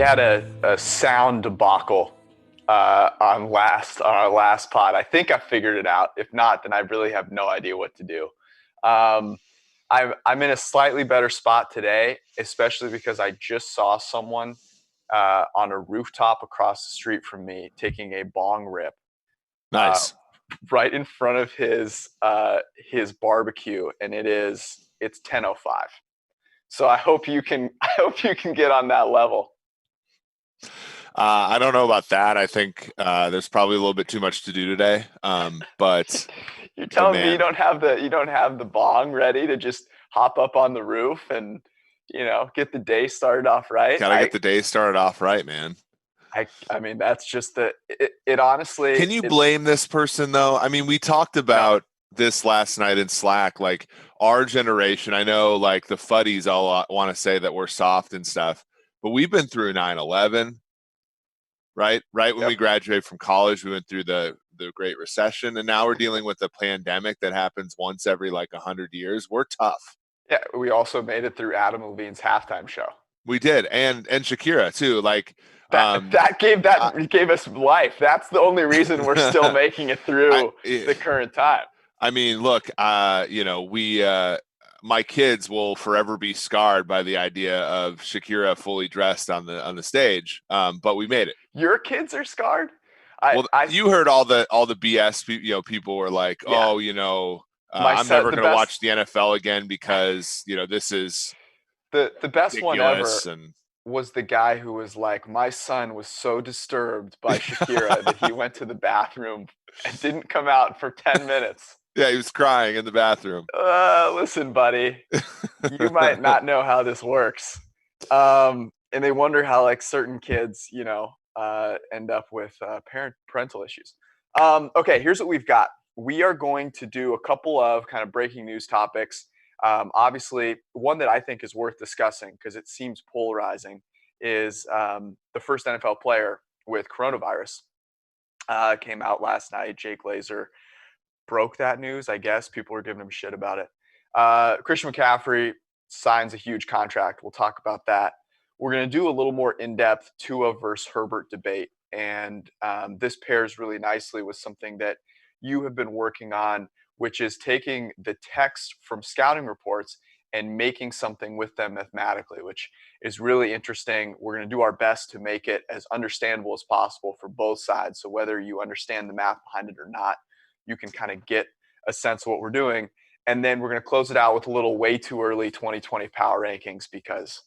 had a sound debacle on our last pod. I think I figured it out. If not, then I really have no idea what to do. Um, I'm in a slightly better spot today, especially because I just saw someone on a rooftop across the street from me taking a bong rip uh, Nice. right in front of his barbecue, and it's 10:05. So I hope you can get on that level. I don't know about that. I think there's probably a little bit too much to do today. You're But telling me you man, don't have the bong ready to just hop up on the roof and get the day started off right. gotta get the day started off right, man. I mean that's just it honestly Can you it's blame this person though? I mean, we talked no. about this last night in Slack. Like our generation, I know like the fuddies all want to say that we're soft and stuff, but we've been through 9/11, right? Right when we Yep. graduated from college, we went through the Great Recession, and now we're dealing with a pandemic that happens once every like 100 years. We're tough. Yeah, we also made it through Adam Levine's halftime show. We did, and Shakira too. Like, That um, that gave I, that gave us life. That's the only reason we're still making it I, through the current time. I mean, look, we, my kids will forever be scarred by the idea of Shakira fully dressed on the stage. But we made it. Your kids are scarred? I Well, I you heard all the BS. People were like, Yeah. "Oh, My I'm son, never the going to best watch the NFL again because this is the best one ridiculous." ever And was the guy who was like, my son was so disturbed by Shakira that he went to the bathroom and didn't come out for 10 minutes. yeah, he was crying in the bathroom. Listen, buddy, you might not know how this works. And they wonder how like certain kids, end up with parental issues. Okay, here's what we've got. We are going to do a couple of kind of breaking news topics. Obviously, one that I think is worth discussing because it seems polarizing is the first NFL player with coronavirus came out last night. Jake Laser broke that news. I guess people were giving him shit about it. Christian McCaffrey signs a huge contract. We'll talk about that. We're going to do a little more in-depth Tua versus Herbert debate, and this pairs really nicely with something that you have been working on, which is taking the text from scouting reports and making something with them mathematically, which is really interesting. We're going to do our best to make it as understandable as possible for both sides. So whether you understand the math behind it or not, you can kind of get a sense of what we're doing. And then we're going to close it out with a little way too early 2020 power rankings because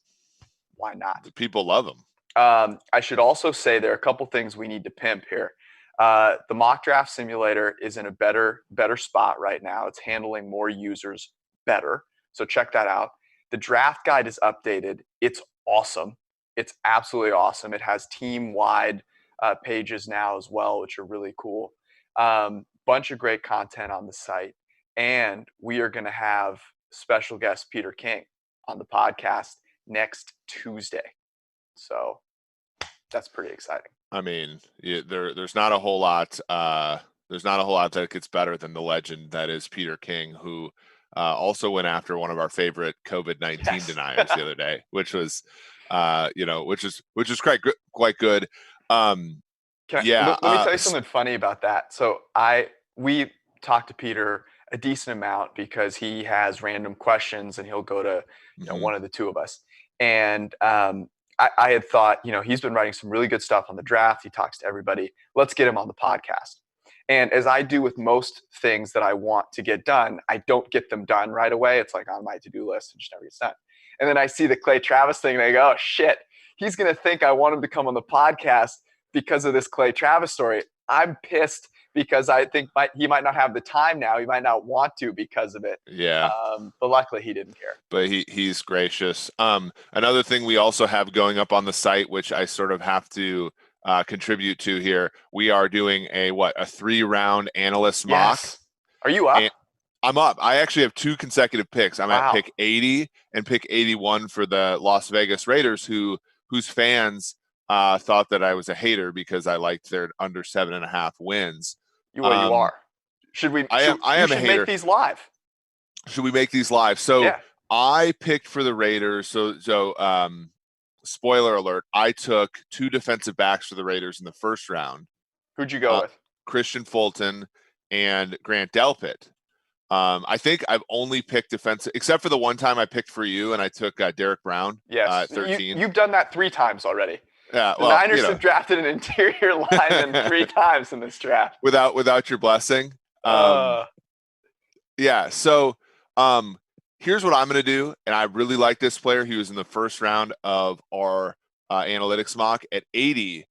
why not? People love them. I should also say there are a couple things we need to pimp here. The mock draft simulator is in a better spot right now. It's handling more users better. So check that out. The draft guide is updated. It's awesome. It's absolutely awesome. It has team-wide pages now as well, which are really cool. Bunch of great content on the site. And we are going to have special guest Peter King on the podcast next Tuesday. So that's pretty exciting. I mean, there's not a whole lot. There's not a whole lot that gets better than the legend that is Peter King, who also went after one of our favorite COVID-19 deniers the other day, which was, which is quite good. Let me tell you something funny about that. So we talked to Peter a decent amount because he has random questions and he'll go to one of the two of us. And I had thought, he's been writing some really good stuff on the draft. He talks to everybody. Let's get him on the podcast. And as I do with most things that I want to get done, I don't get them done right away. It's like on my to-do list and just never gets done. And then I see the Clay Travis thing and I go, oh, shit, he's going to think I want him to come on the podcast because of this Clay Travis story. I'm pissed because I think he might not have the time now. He might not want to because of it. Yeah. But luckily he didn't care. But he's gracious. Another thing we also have going up on the site, which I sort of have to contribute to here, we are doing a 3-round analyst mock. Are you up? And I'm up. I actually have 2 consecutive picks. I'm at pick 80 and pick 81 for the Las Vegas Raiders, whose fans thought that I was a hater because I liked their under 7.5 wins. You are. Should we? I am a hater. Make these live. Should we make these live? So yeah. I picked for the Raiders. So spoiler alert, I took 2 defensive backs for the Raiders in the first round. Who'd you go with? Christian Fulton and Grant Delpit. I think I've only picked defensive, except for the one time I picked for you and I took Derek Brown. Yes, 13. You've done that 3 times already. Yeah, the Niners have drafted an interior lineman 3 times in this draft without your blessing. Yeah. So here's what I'm going to do, and I really like this player. He was in the first round of our analytics mock at 80.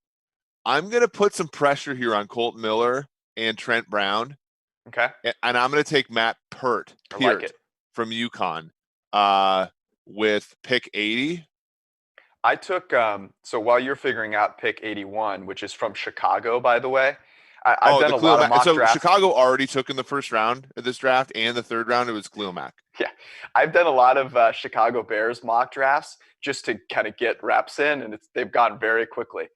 I'm going to put some pressure here on Colton Miller and Trent Brown. Okay. And I'm going to take Matt Peart from UConn with pick 80. I took so while you're figuring out pick 81, which is from Chicago, by the way. I've done a lot of mock drafts. Chicago already took in the first round of this draft, and the third round it was Khalil Mack. Yeah, I've done a lot of Chicago Bears mock drafts just to kind of get reps in, and they've gone very quickly,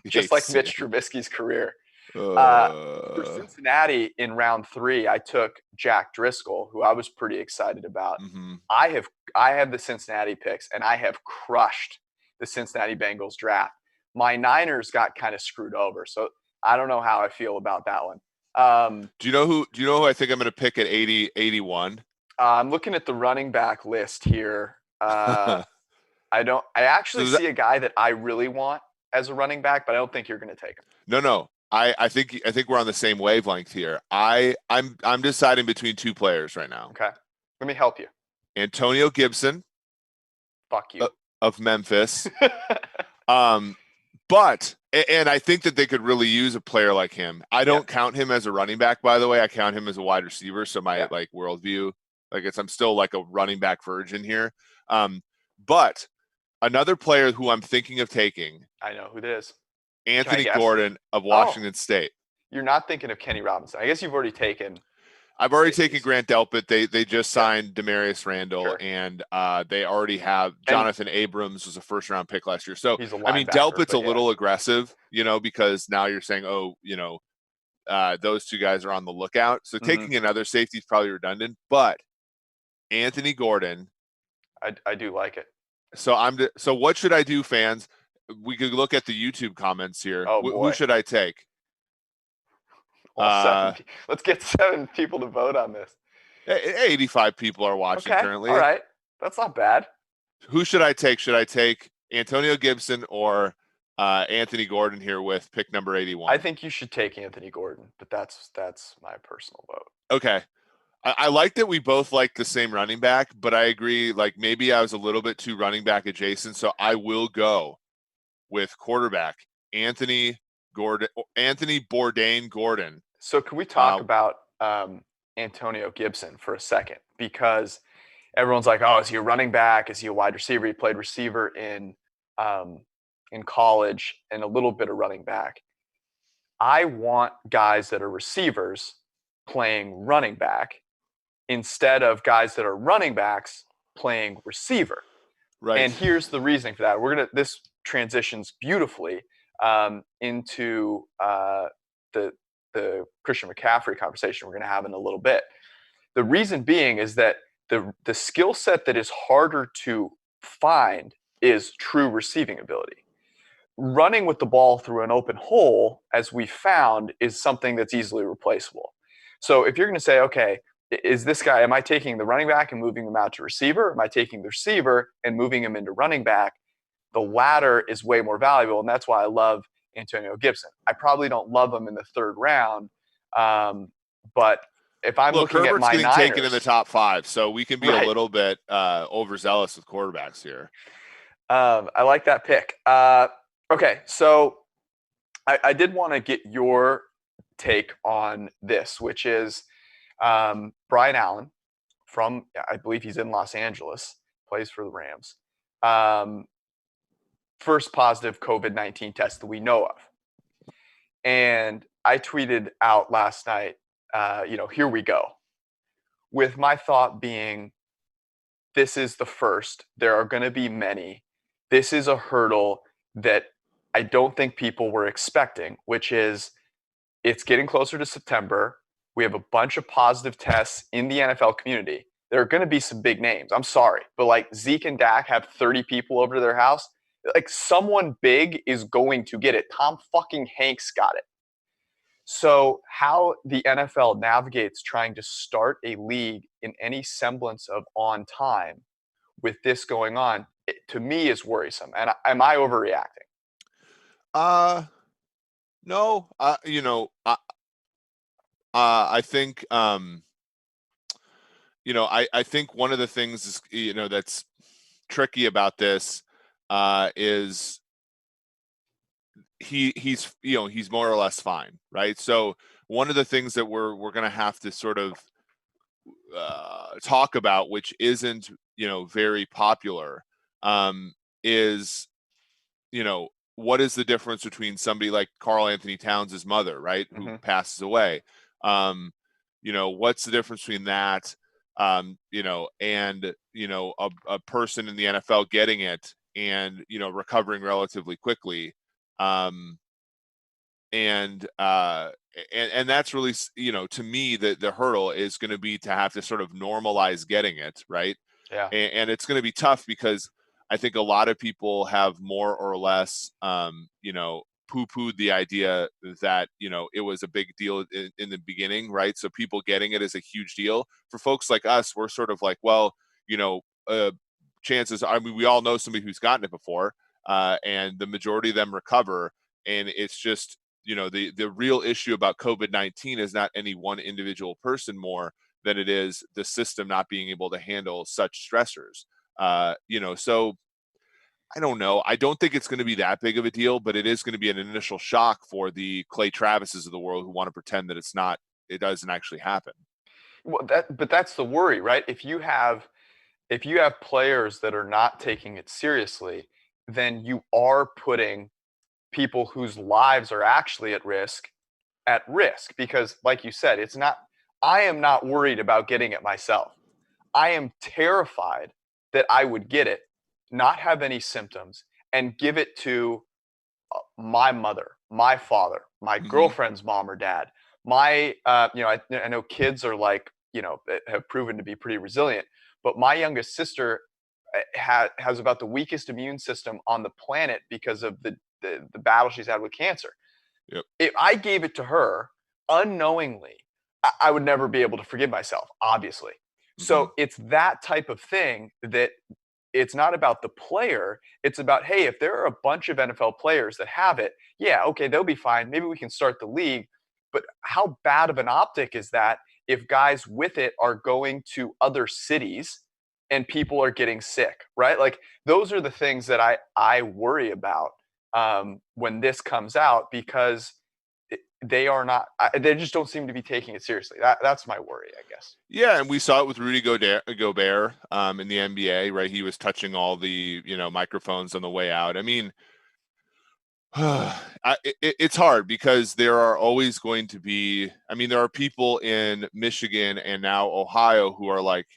just like Mitch Trubisky's career. For Cincinnati in round 3, I took Jack Driscoll, who I was pretty excited about. Mm-hmm. I have the Cincinnati picks, and I have crushed the Cincinnati Bengals draft. My Niners got kind of screwed over, so I don't know how I feel about that one. Do you know who I think I'm going to pick at 81? I'm looking at the running back list here. I actually see a guy that I really want as a running back, but I don't think you're going to take him. No. I think we're on the same wavelength here. I'm deciding between 2 players right now. Okay. Let me help you. Antonio Gibson. Fuck you. Of Memphis. But I think that they could really use a player like him. I don't count him as a running back, by the way. I count him as a wide receiver. So my worldview, I'm still like a running back virgin here. But another player who I'm thinking of taking. I know who it is. Anthony Gordon of Washington State. You're not thinking of Kenny Robinson. I guess you've already taken. I've already taken Grant Delpit. They just signed Demarius Randall, and they already have Jonathan Abrams was a first-round pick last year. So, Delpit's a little aggressive, because now you're saying, those 2 guys are on the lookout. So taking another safety is probably redundant. But Anthony Gordon. I do like it. So what should I do, fans? We could look at the YouTube comments here. Who should I take? Let's get 7 people to vote on this. 85 people are watching currently. All right. That's not bad. Who should I take? Should I take Antonio Gibson or Anthony Gordon here with pick number 81? I think you should take Anthony Gordon, but that's my personal vote. Okay. I like that we both like the same running back, but I agree, maybe I was a little bit too running back adjacent, so I will go with quarterback Anthony Bourdain Gordon. So can we talk about Antonio Gibson for a second? Because everyone's like, is he a running back? Is he a wide receiver? He played receiver in college and a little bit of running back. I want guys that are receivers playing running back instead of guys that are running backs playing receiver. Right. And here's the reasoning for that. This transitions beautifully into the Christian McCaffrey conversation we're going to have in a little bit. The reason being is that the skill set that is harder to find is true receiving ability. Running with the ball through an open hole, as we found, is something that's easily replaceable. So if you're going to say, okay, am I taking the running back and moving him out to receiver? Am I taking the receiver and moving him into running back? The latter is way more valuable, and that's why I love Antonio Gibson. I probably don't love him in the 3rd round, but if I'm looking Herbert's at my getting Niners, taken in the top 5, so we can be a little bit overzealous with quarterbacks here. I like that pick. Okay, so I did want to get your take on this, which is Brian Allen from, I believe he's in Los Angeles, plays for the Rams. First positive COVID-19 test that we know of. And I tweeted out last night, here we go. With my thought being, this is the first. There are going to be many. This is a hurdle that I don't think people were expecting, which is it's getting closer to September. We have a bunch of positive tests in the NFL community. there are going to be some big names. I'm sorry, but like Zeke and Dak have 30 people over to their house. Like someone big is going to get it. Tom fucking Hanks got it. So how the NFL navigates trying to start a league in any semblance of on time with this going on, to me is worrisome. And am I overreacting? No, I think, I think one of the things is, that's tricky about this, is he's more or less fine, right? So one of the things that we're going to have to sort of talk about, which isn't very popular, is what is the difference between somebody like Carl Anthony Towns' mother, right, who passes away? What's the difference between that, and a person in the NFL getting it and recovering relatively quickly, and that's really, to me, the hurdle is going to be to have to sort of normalize getting it, right? Yeah. And it's going to be tough because I think a lot of people have more or less, poo-pooed the idea that, it was a big deal in the beginning, right? So people getting it is a huge deal. For folks like us, we're sort of like, well, chances, I mean, we all know somebody who's gotten it before, and the majority of them recover. And it's just, the real issue about COVID-19 is not any one individual person more than it is the system not being able to handle such stressors. So I don't know. I don't think it's going to be that big of a deal, but it is going to be an initial shock for the Clay Travises of the world who want to pretend that it doesn't actually happen. Well, but that's the worry, right? If you have players that are not taking it seriously, then you are putting people whose lives are actually at risk because, like you said, I am not worried about getting it myself. I am terrified that I would get it, not have any symptoms, and give it to my mother, my father, my girlfriend's mom or dad. I know kids are like, have proven to be pretty resilient, but my youngest sister has about the weakest immune system on the planet because of the battle she's had with cancer. Yep. If I gave it to her unknowingly, I would never be able to forgive myself, obviously. So it's that type of thing that it's not about the player. It's about, hey, if there are a bunch of NFL players that have it, yeah, okay, they'll be fine. Maybe we can start the league. But how bad of an optic is that if guys with it are going to other cities and people are getting sick, right? Like those are the things that I worry about when this comes out, because they just don't seem to be taking it seriously. That's my worry, I guess. Yeah, and we saw it with Rudy Gobert in the NBA, right? He was touching all the microphones on the way out. I mean, it's hard because there are always going to be. I mean, there are people in Michigan and now Ohio who are like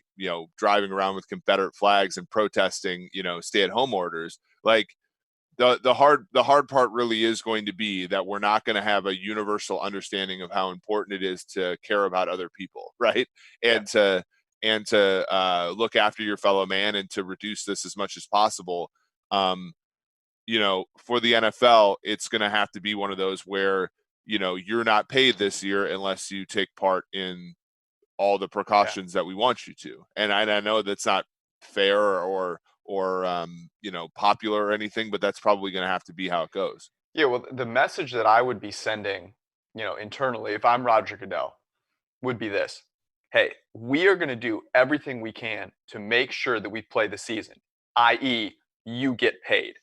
driving around with Confederate flags and protesting stay-at-home orders. Like the hard part really is going to be that we're not going to have a universal understanding of how important it is to care about other people, right? And to look after your fellow man and to reduce this as much as possible. For the NFL, it's going to have to be one of those where you're not paid this year unless you take part in all the precautions that we want you to. And I know that's not fair or popular or anything, but that's probably going to have to be how it goes. Yeah, well, the message that I would be sending, internally, if I'm Roger Goodell, would be this: hey, we are going to do everything we can to make sure that we play the season, i.e., you get paid.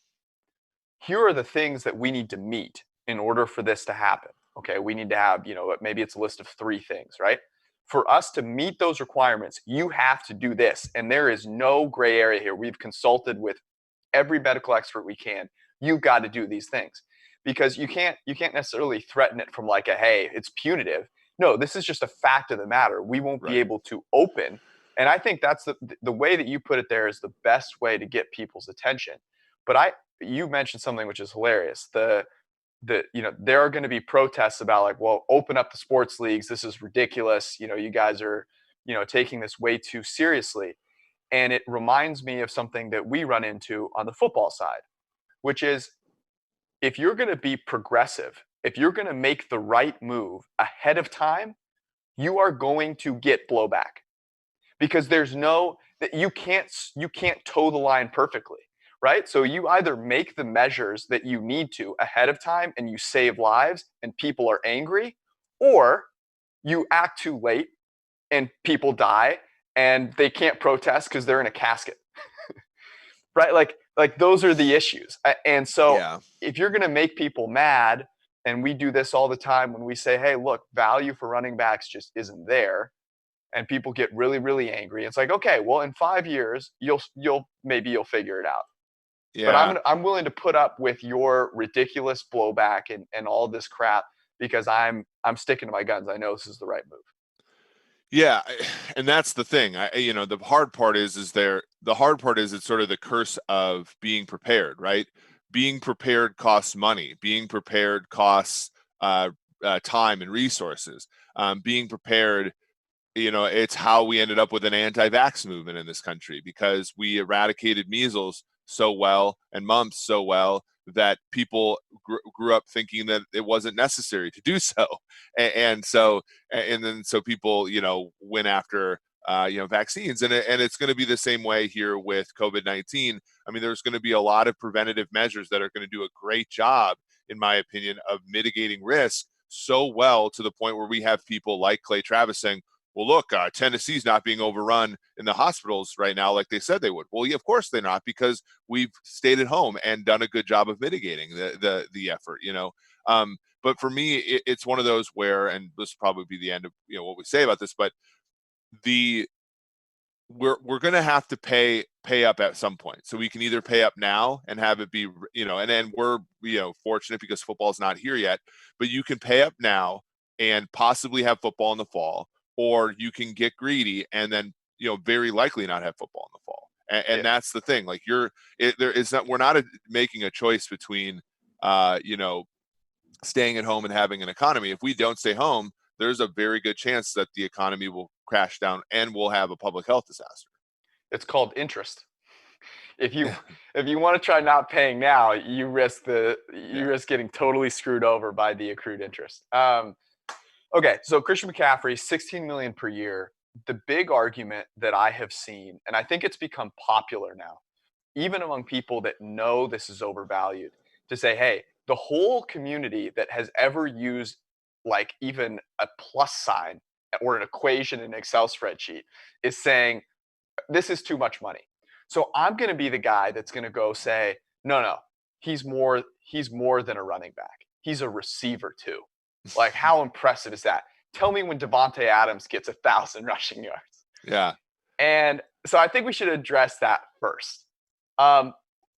Here are the things that we need to meet in order for this to happen. Okay, we need to have, maybe it's a list of 3 things, right? For us to meet those requirements, you have to do this. And there is no gray area here. We've consulted with every medical expert we can. You've got to do these things, because you can't necessarily threaten it from like hey, it's punitive. No, this is just a fact of the matter. We won't be able to open. And I think that's the way that you put it there is the best way to get people's attention. But you mentioned something which is hilarious. There are going to be protests about like, well, open up the sports leagues. This is ridiculous. You guys are, taking this way too seriously. And it reminds me of something that we run into on the football side, which is if you're going to be progressive, if you're going to make the right move ahead of time, you are going to get blowback because you can't toe the line perfectly, right? So you either make the measures that you need to ahead of time and you save lives and people are angry, or you act too late and people die and they can't protest because they're in a casket. Right? Like those are the issues. And so if you're going to make people mad, and we do this all the time when we say, hey, look, value for running backs just isn't there, and people get really, really angry. It's like, okay, well, in 5 years, you'll figure it out. Yeah. But I'm willing to put up with your ridiculous blowback and all this crap because I'm sticking to my guns. I know this is the right move. Yeah, and that's the thing. The hard part is it's sort of the curse of being prepared, right? Being prepared costs money. Being prepared costs time and resources. Being prepared, it's how we ended up with an anti-vax movement in this country, because we eradicated measles so well and mumps so well that people grew up thinking that it wasn't necessary to do so. And so people, went after, vaccines, and it's going to be the same way here with COVID-19. I mean, there's going to be a lot of preventative measures that are going to do a great job, in my opinion, of mitigating risk so well to the point where we have people like Clay Travis saying, well, look, Tennessee's not being overrun in the hospitals right now like they said they would. Well, yeah, of course they're not, because we've stayed at home and done a good job of mitigating the effort, But for me, it's one of those where, and this will probably be the end of what we say about this, but we're going to have to pay up at some point. So we can either pay up now and have it be, and then we're, fortunate because football's not here yet, but you can pay up now and possibly have football in the fall, or you can get greedy and then, very likely not have football in the fall. And that's the thing. Like we're not making a choice between, staying at home and having an economy. If we don't stay home, there's a very good chance that the economy will crash down and we'll have a public health disaster. It's called interest. If you want to try not paying now, you risk getting totally screwed over by the accrued interest. Okay, so Christian McCaffrey, $16 million per year. The big argument that I have seen, and I think it's become popular now, even among people that know this is overvalued, to say, hey, the whole community that has ever used like even a plus sign or an equation in an Excel spreadsheet is saying this is too much money. So I'm going to be the guy that's going to go say, no, he's more than a running back. He's a receiver too. Like, how impressive is that? Tell me when Devontae Adams gets 1,000 rushing yards. Yeah. And so I think we should address that first.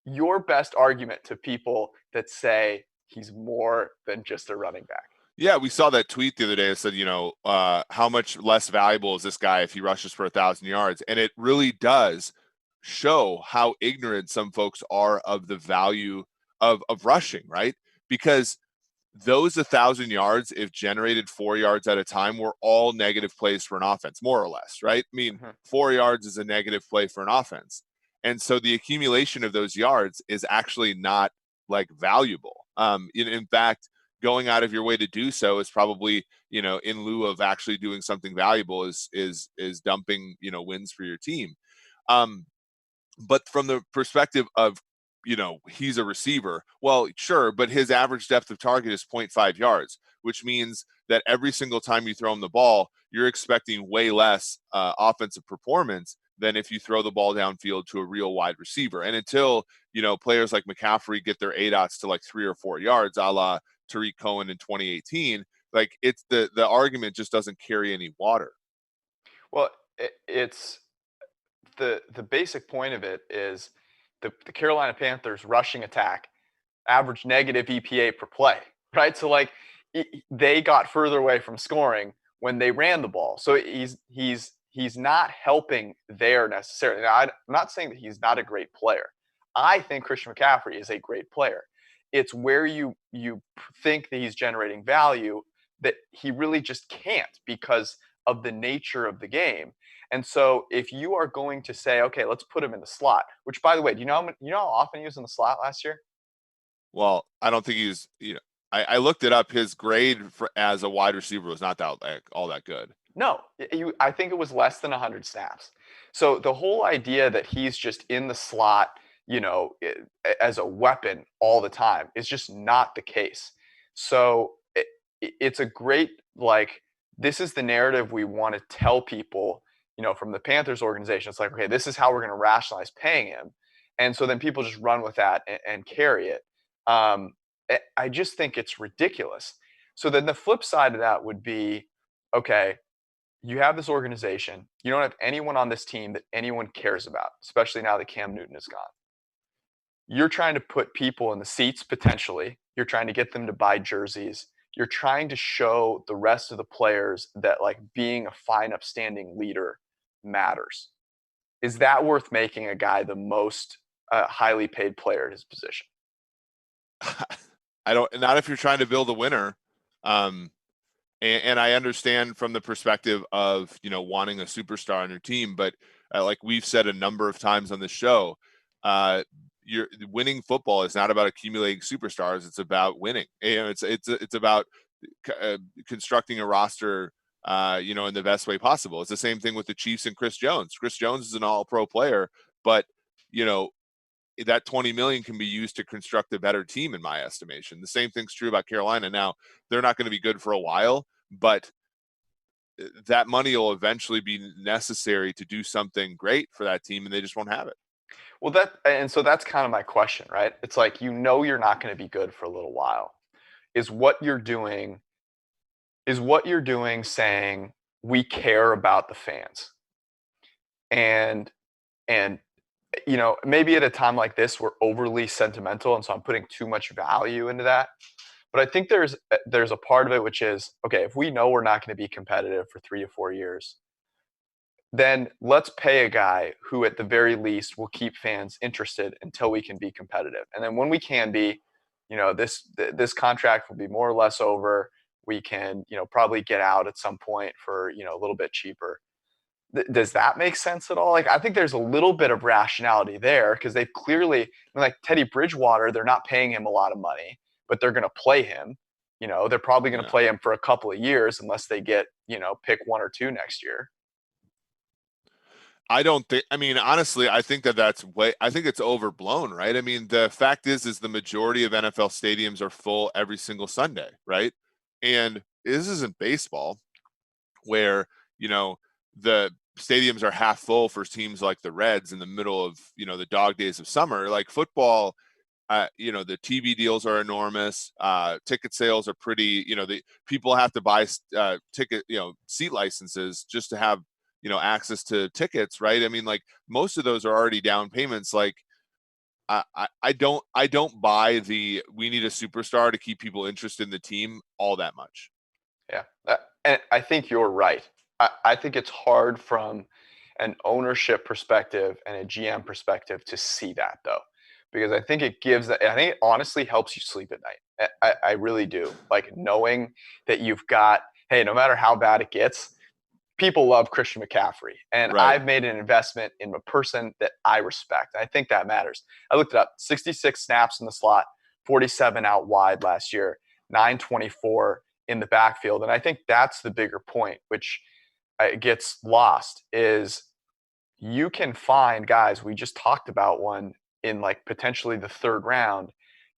Your best argument to people that say he's more than just a running back. Yeah, we saw that tweet the other day that said, how much less valuable is this guy if he rushes for 1,000 yards? And it really does show how ignorant some folks are of the value of rushing, right? Because those 1,000 yards, if generated 4 yards at a time, were all negative plays for an offense, more or less, right? I mean, 4 yards is a negative play for an offense. And so the accumulation of those yards is actually not like valuable. In fact, going out of your way to do so is probably, in lieu of actually doing something valuable, is dumping, wins for your team. But from the perspective of, he's a receiver, well, sure, but his average depth of target is 0.5 yards, which means that every single time you throw him the ball, you're expecting way less offensive performance than if you throw the ball downfield to a real wide receiver. And until, players like McCaffrey get their ADOTs to like 3 or 4 yards, a la Tariq Cohen in 2018, like it's the argument just doesn't carry any water. Well, it's the basic point of it is the Carolina Panthers rushing attack average negative EPA per play, right? So like they got further away from scoring when they ran the ball. So he's not helping there necessarily. Now, I'm not saying that he's not a great player. I think Christian McCaffrey is a great player. It's where you think that he's generating value that he really just can't because of the nature of the game. And so if you are going to say, okay, let's put him in the slot, which by the way, do you know how often he was in the slot last year? Well, I don't think he's, I looked it up. His grade as a wide receiver was not that all that good. No, I think it was less than 100 snaps. So the whole idea that he's just in the slot, as a weapon all the time is just not the case. So it's a great, like, this is the narrative we want to tell people, from the Panthers organization. It's like, okay, this is how we're going to rationalize paying him. And so then people just run with that and carry it. I just think it's ridiculous. So then the flip side of that would be, okay, you have this organization. You don't have anyone on this team that anyone cares about, especially now that Cam Newton is gone. You're trying to put people in the seats potentially. You're trying to get them to buy jerseys. You're trying to show the rest of the players that, like, being a fine, upstanding leader matters. Is that worth making a guy the most highly paid player at his position? Not if you're trying to build a winner. And I understand from the perspective of, wanting a superstar on your team, but like we've said a number of times on the show, you're winning football is not about accumulating superstars. It's about winning. It's about constructing a roster, in the best way possible. It's the same thing with the Chiefs and Chris Jones. Chris Jones is an all-pro player, but, that 20 million can be used to construct a better team, in my estimation. The same thing's true about Carolina. Now, they're not going to be good for a while, but that money will eventually be necessary to do something great for that team, and they just won't have it. Well, so that's kind of my question, right? It's like, you're not going to be good for a little while. Is what you're doing saying we care about the fans? And maybe at a time like this, we're overly sentimental, and so I'm putting too much value into that. But I think there's a part of it which is, okay, if we know we're not going to be competitive for 3 to 4 years, then let's pay a guy who at the very least will keep fans interested until we can be competitive. And then when we can be, this contract will be more or less over. We can, probably get out at some point for, a little bit cheaper. Does that make sense at all? Like, I think there's a little bit of rationality there, because they've clearly, like Teddy Bridgewater, they're not paying him a lot of money, but they're going to play him. They're probably going to play him for a couple of years unless they get, pick 1 or 2 next year. Honestly, I think I think it's overblown, right? I mean, the fact is the majority of NFL stadiums are full every single Sunday, right? And this isn't baseball where, the stadiums are half full for teams like the Reds in the middle of, the dog days of summer. Like football, the TV deals are enormous. Ticket sales are pretty, the people have to buy ticket, seat licenses just to have, access to tickets, right? I mean, like most of those are already down payments. Like I don't buy we need a superstar to keep people interested in the team all that much. Yeah. And I think you're right. I think it's hard from an ownership perspective and a GM perspective to see that, though, because I think it honestly helps you sleep at night. I really do. Like, knowing that you've got, hey, no matter how bad it gets, people love Christian McCaffrey. And Right. I've made an investment in a person that I respect. I think that matters. I looked it up: 66 snaps in the slot, 47 out wide last year, 924 in the backfield. And I think that's the bigger point, which gets lost, is you can find guys. We just talked about one in, like, potentially the 3rd round.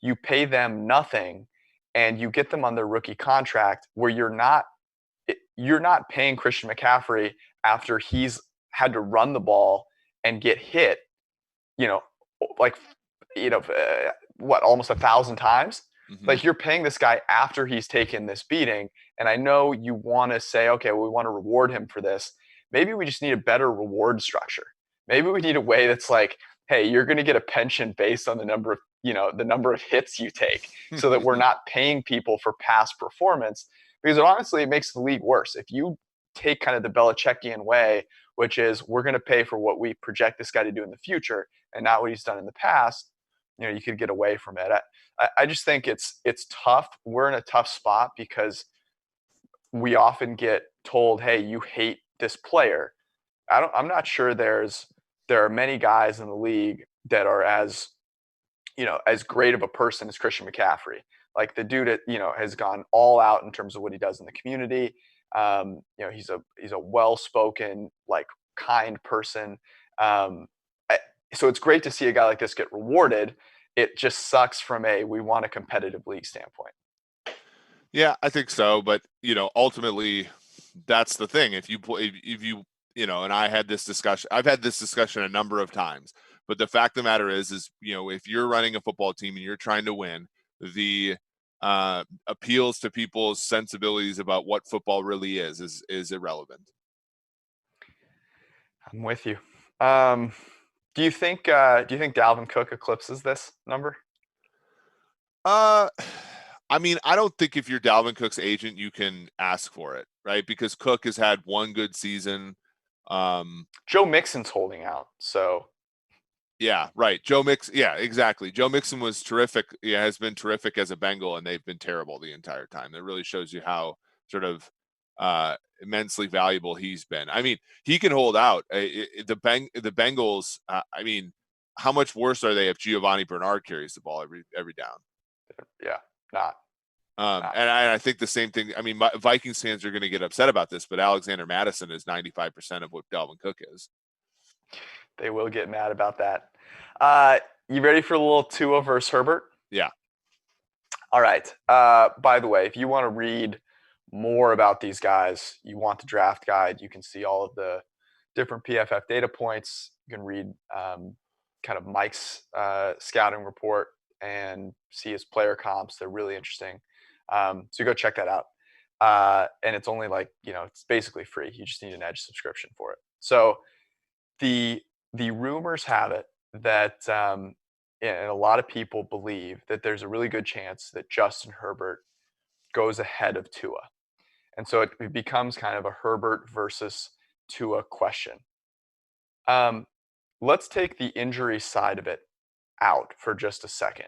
You pay them nothing and you get them on their rookie contract, where you're not paying Christian McCaffrey after he's had to run the ball and get hit, like, almost 1,000 times. Mm-hmm. Like, you're paying this guy after he's taken this beating. And I know you want to say, okay, well, we want to reward him for this. Maybe we just need a better reward structure. Maybe we need a way that's like, hey, you're going to get a pension based on the number of hits you take, so that we're not paying people for past performance. Because honestly, it makes the league worse. If you take kind of the Belichickian way, which is, we're going to pay for what we project this guy to do in the future and not what he's done in the past, you could get away from it. I just think it's tough. We're in a tough spot because we often get told, hey, you hate this player, I'm not sure there are many guys in the league that are as as great of a person as Christian McCaffrey. Like the dude, has gone all out in terms of what he does in the community. He's a well-spoken, like kind person. Um, so it's great to see a guy like this get rewarded. It just sucks from we want a competitive league standpoint. Yeah, I think so. But, ultimately that's the thing. If you, and I've had this discussion a number of times, but the fact of the matter is, if you're running a football team and you're trying to win, the appeals to people's sensibilities about what football really is irrelevant. I'm with you. Do you think Dalvin Cook eclipses this number? I mean, I don't think if you're Dalvin Cook's agent, you can ask for it, right? Because Cook has had one good season. Joe Mixon's holding out, so yeah, right. Yeah, exactly. Joe Mixon was terrific. Yeah, has been terrific as a Bengal, and they've been terrible the entire time. That really shows you how sort of immensely valuable he's been. I mean, he can hold out. The Bengals. I mean, how much worse are they if Giovanni Bernard carries the ball every down? Yeah, not. And I think the same thing. I mean, Vikings fans are going to get upset about this, but Alexander Mattison is 95% of what Dalvin Cook is. They will get mad about that. You ready for a little Tua versus Herbert? Yeah. All right. By the way, if you want to read more about these guys, you want the draft guide, you can see all of the different PFF data points. You can read kind of Mike's scouting report and see his player comps. They're really interesting. So go check that out. And it's only it's basically free. You just need an Edge subscription for it. So the rumors have it that, and a lot of people believe that there's a really good chance that Justin Herbert goes ahead of Tua. And so it becomes kind of a Herbert versus Tua question. Let's take the injury side of it out for just a second.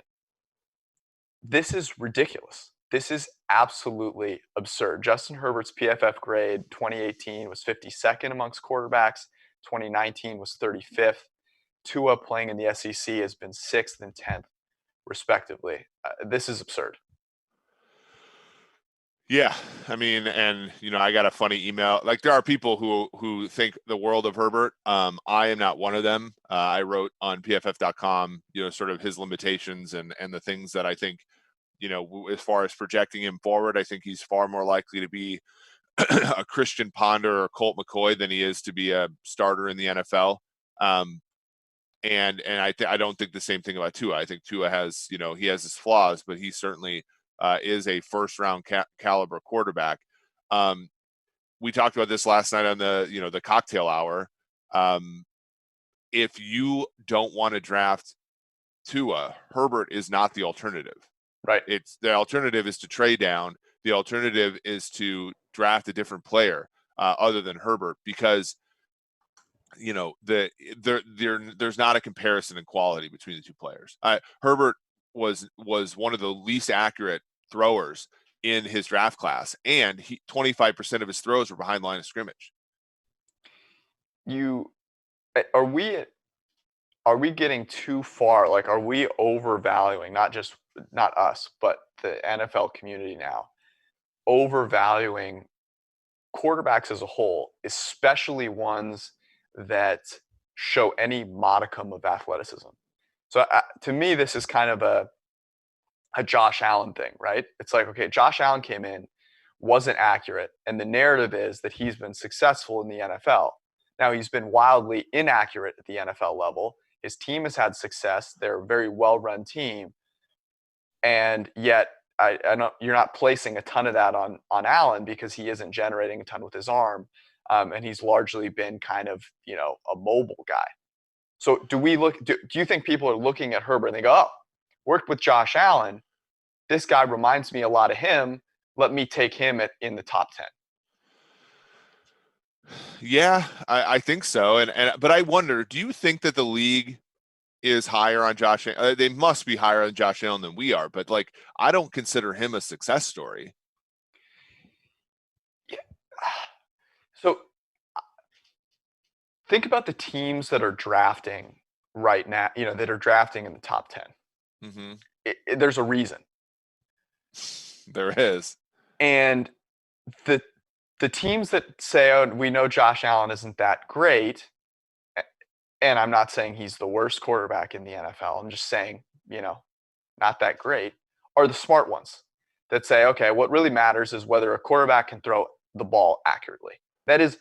This is ridiculous. This is absolutely absurd. Justin Herbert's PFF grade 2018 was 52nd amongst quarterbacks. 2019 was 35th. Tua playing in the SEC has been 6th and 10th, respectively. This is absurd. Yeah, I mean, and I got a funny email. Like, there are people who think the world of Herbert. I am not one of them. I wrote on PFF.com, sort of his limitations and the things that I think, as far as projecting him forward, I think he's far more likely to be a Christian Ponder or Colt McCoy than he is to be a starter in the NFL. And I don't think the same thing about Tua. I think Tua has, he has his flaws, but he certainly is a first-round caliber quarterback. We talked about this last night on the cocktail hour. If you don't want to draft Tua, Herbert is not the alternative. Right. The alternative is to trade down. The alternative is to draft a different player other than Herbert, because there's not a comparison in quality between the two players. Herbert was one of the least accurate throwers in his draft class, and 25% of his throws were behind line of scrimmage. Are we getting too far? Like, are we overvaluing not us, but the NFL community now, overvaluing quarterbacks as a whole, especially ones that show any modicum of athleticism? So to me, this is kind of a Josh Allen thing, right? It's like, okay, Josh Allen came in, wasn't accurate, and the narrative is that he's been successful in the NFL. Now, he's been wildly inaccurate at the NFL level. His team has had success. They're a very well-run team. And yet, I know you're not placing a ton of that on Allen, because he isn't generating a ton with his arm. And he's largely been kind of, a mobile guy. So do you think people are looking at Herbert and they go, oh, worked with Josh Allen, this guy reminds me a lot of him, let me take him in the top 10? Yeah, I think so. But I wonder, do you think that the league is higher on Josh Allen? They must be higher on Josh Allen than we are, but I don't consider him a success story. Yeah. think about the teams that are drafting right now, that are drafting in the top 10. Mm-hmm. There's a reason. There is. And the teams that say, oh, we know Josh Allen isn't that great, and I'm not saying he's the worst quarterback in the NFL. I'm just saying, not that great, are the smart ones that say, okay, what really matters is whether a quarterback can throw the ball accurately. That is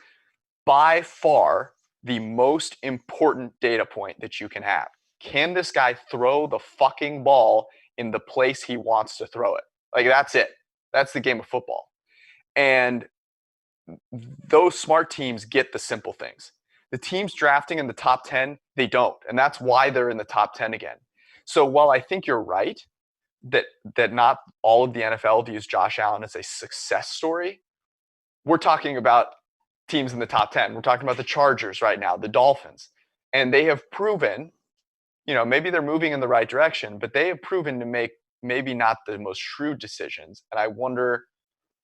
by far the most important data point that you can have. Can this guy throw the fucking ball in the place he wants to throw it? Like, that's it. That's the game of football. And those smart teams get the simple things. The teams drafting in the top 10, they don't. And that's why they're in the top 10 again. So while I think you're right that not all of the NFL views Josh Allen as a success story, we're talking about teams in the top 10. We're talking about the Chargers right now, the Dolphins. And they have proven, maybe they're moving in the right direction, but they have proven to make maybe not the most shrewd decisions. And I wonder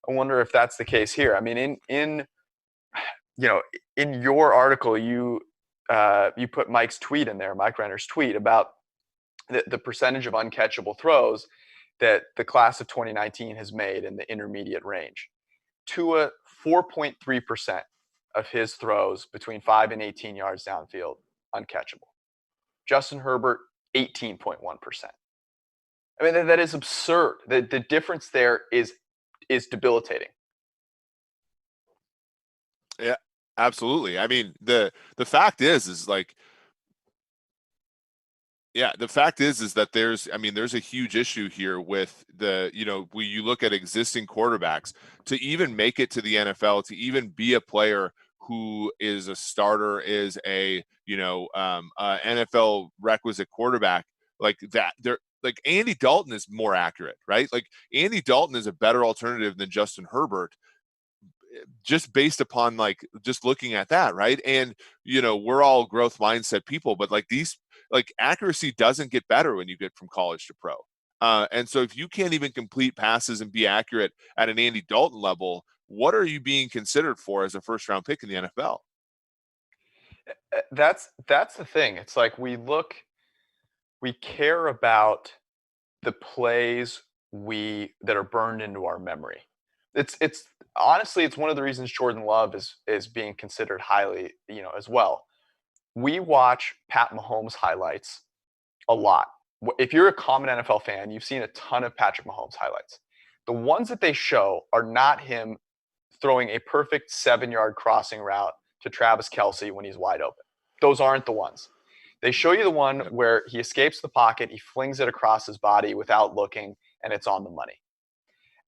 if that's the case here. I mean, in your article, you put Mike's tweet in there, Mike Renner's tweet about the percentage of uncatchable throws that the class of 2019 has made in the intermediate range. Tua, 4.3% of his throws between 5 and 18 yards downfield, uncatchable. Justin Herbert, 18.1%. I mean, that is absurd. The difference there is debilitating. Yeah, absolutely. I mean, the fact is like, yeah, the fact is that there's a huge issue here with you look at existing quarterbacks to even make it to the NFL, to even be a player who is a starter, is a NFL requisite quarterback like that. They're like, Andy Dalton is more accurate, right? Like, Andy Dalton is a better alternative than Justin Herbert, just based upon like just looking at that, right? And we're all growth mindset people, but like accuracy doesn't get better when you get from college to pro. And so if you can't even complete passes and be accurate at an Andy Dalton level, what are you being considered for as a first round pick in the NFL? That's the thing. It's like we care about the plays that are burned into our memory. It's honestly, it's one of the reasons Jordan Love is being considered highly, as well. We watch Pat Mahomes highlights a lot. If you're a common NFL fan, you've seen a ton of Patrick Mahomes highlights. The ones that they show are not him throwing a perfect 7-yard crossing route to Travis Kelce when he's wide open. Those aren't the ones. They show you the one where he escapes the pocket, he flings it across his body without looking, and it's on the money.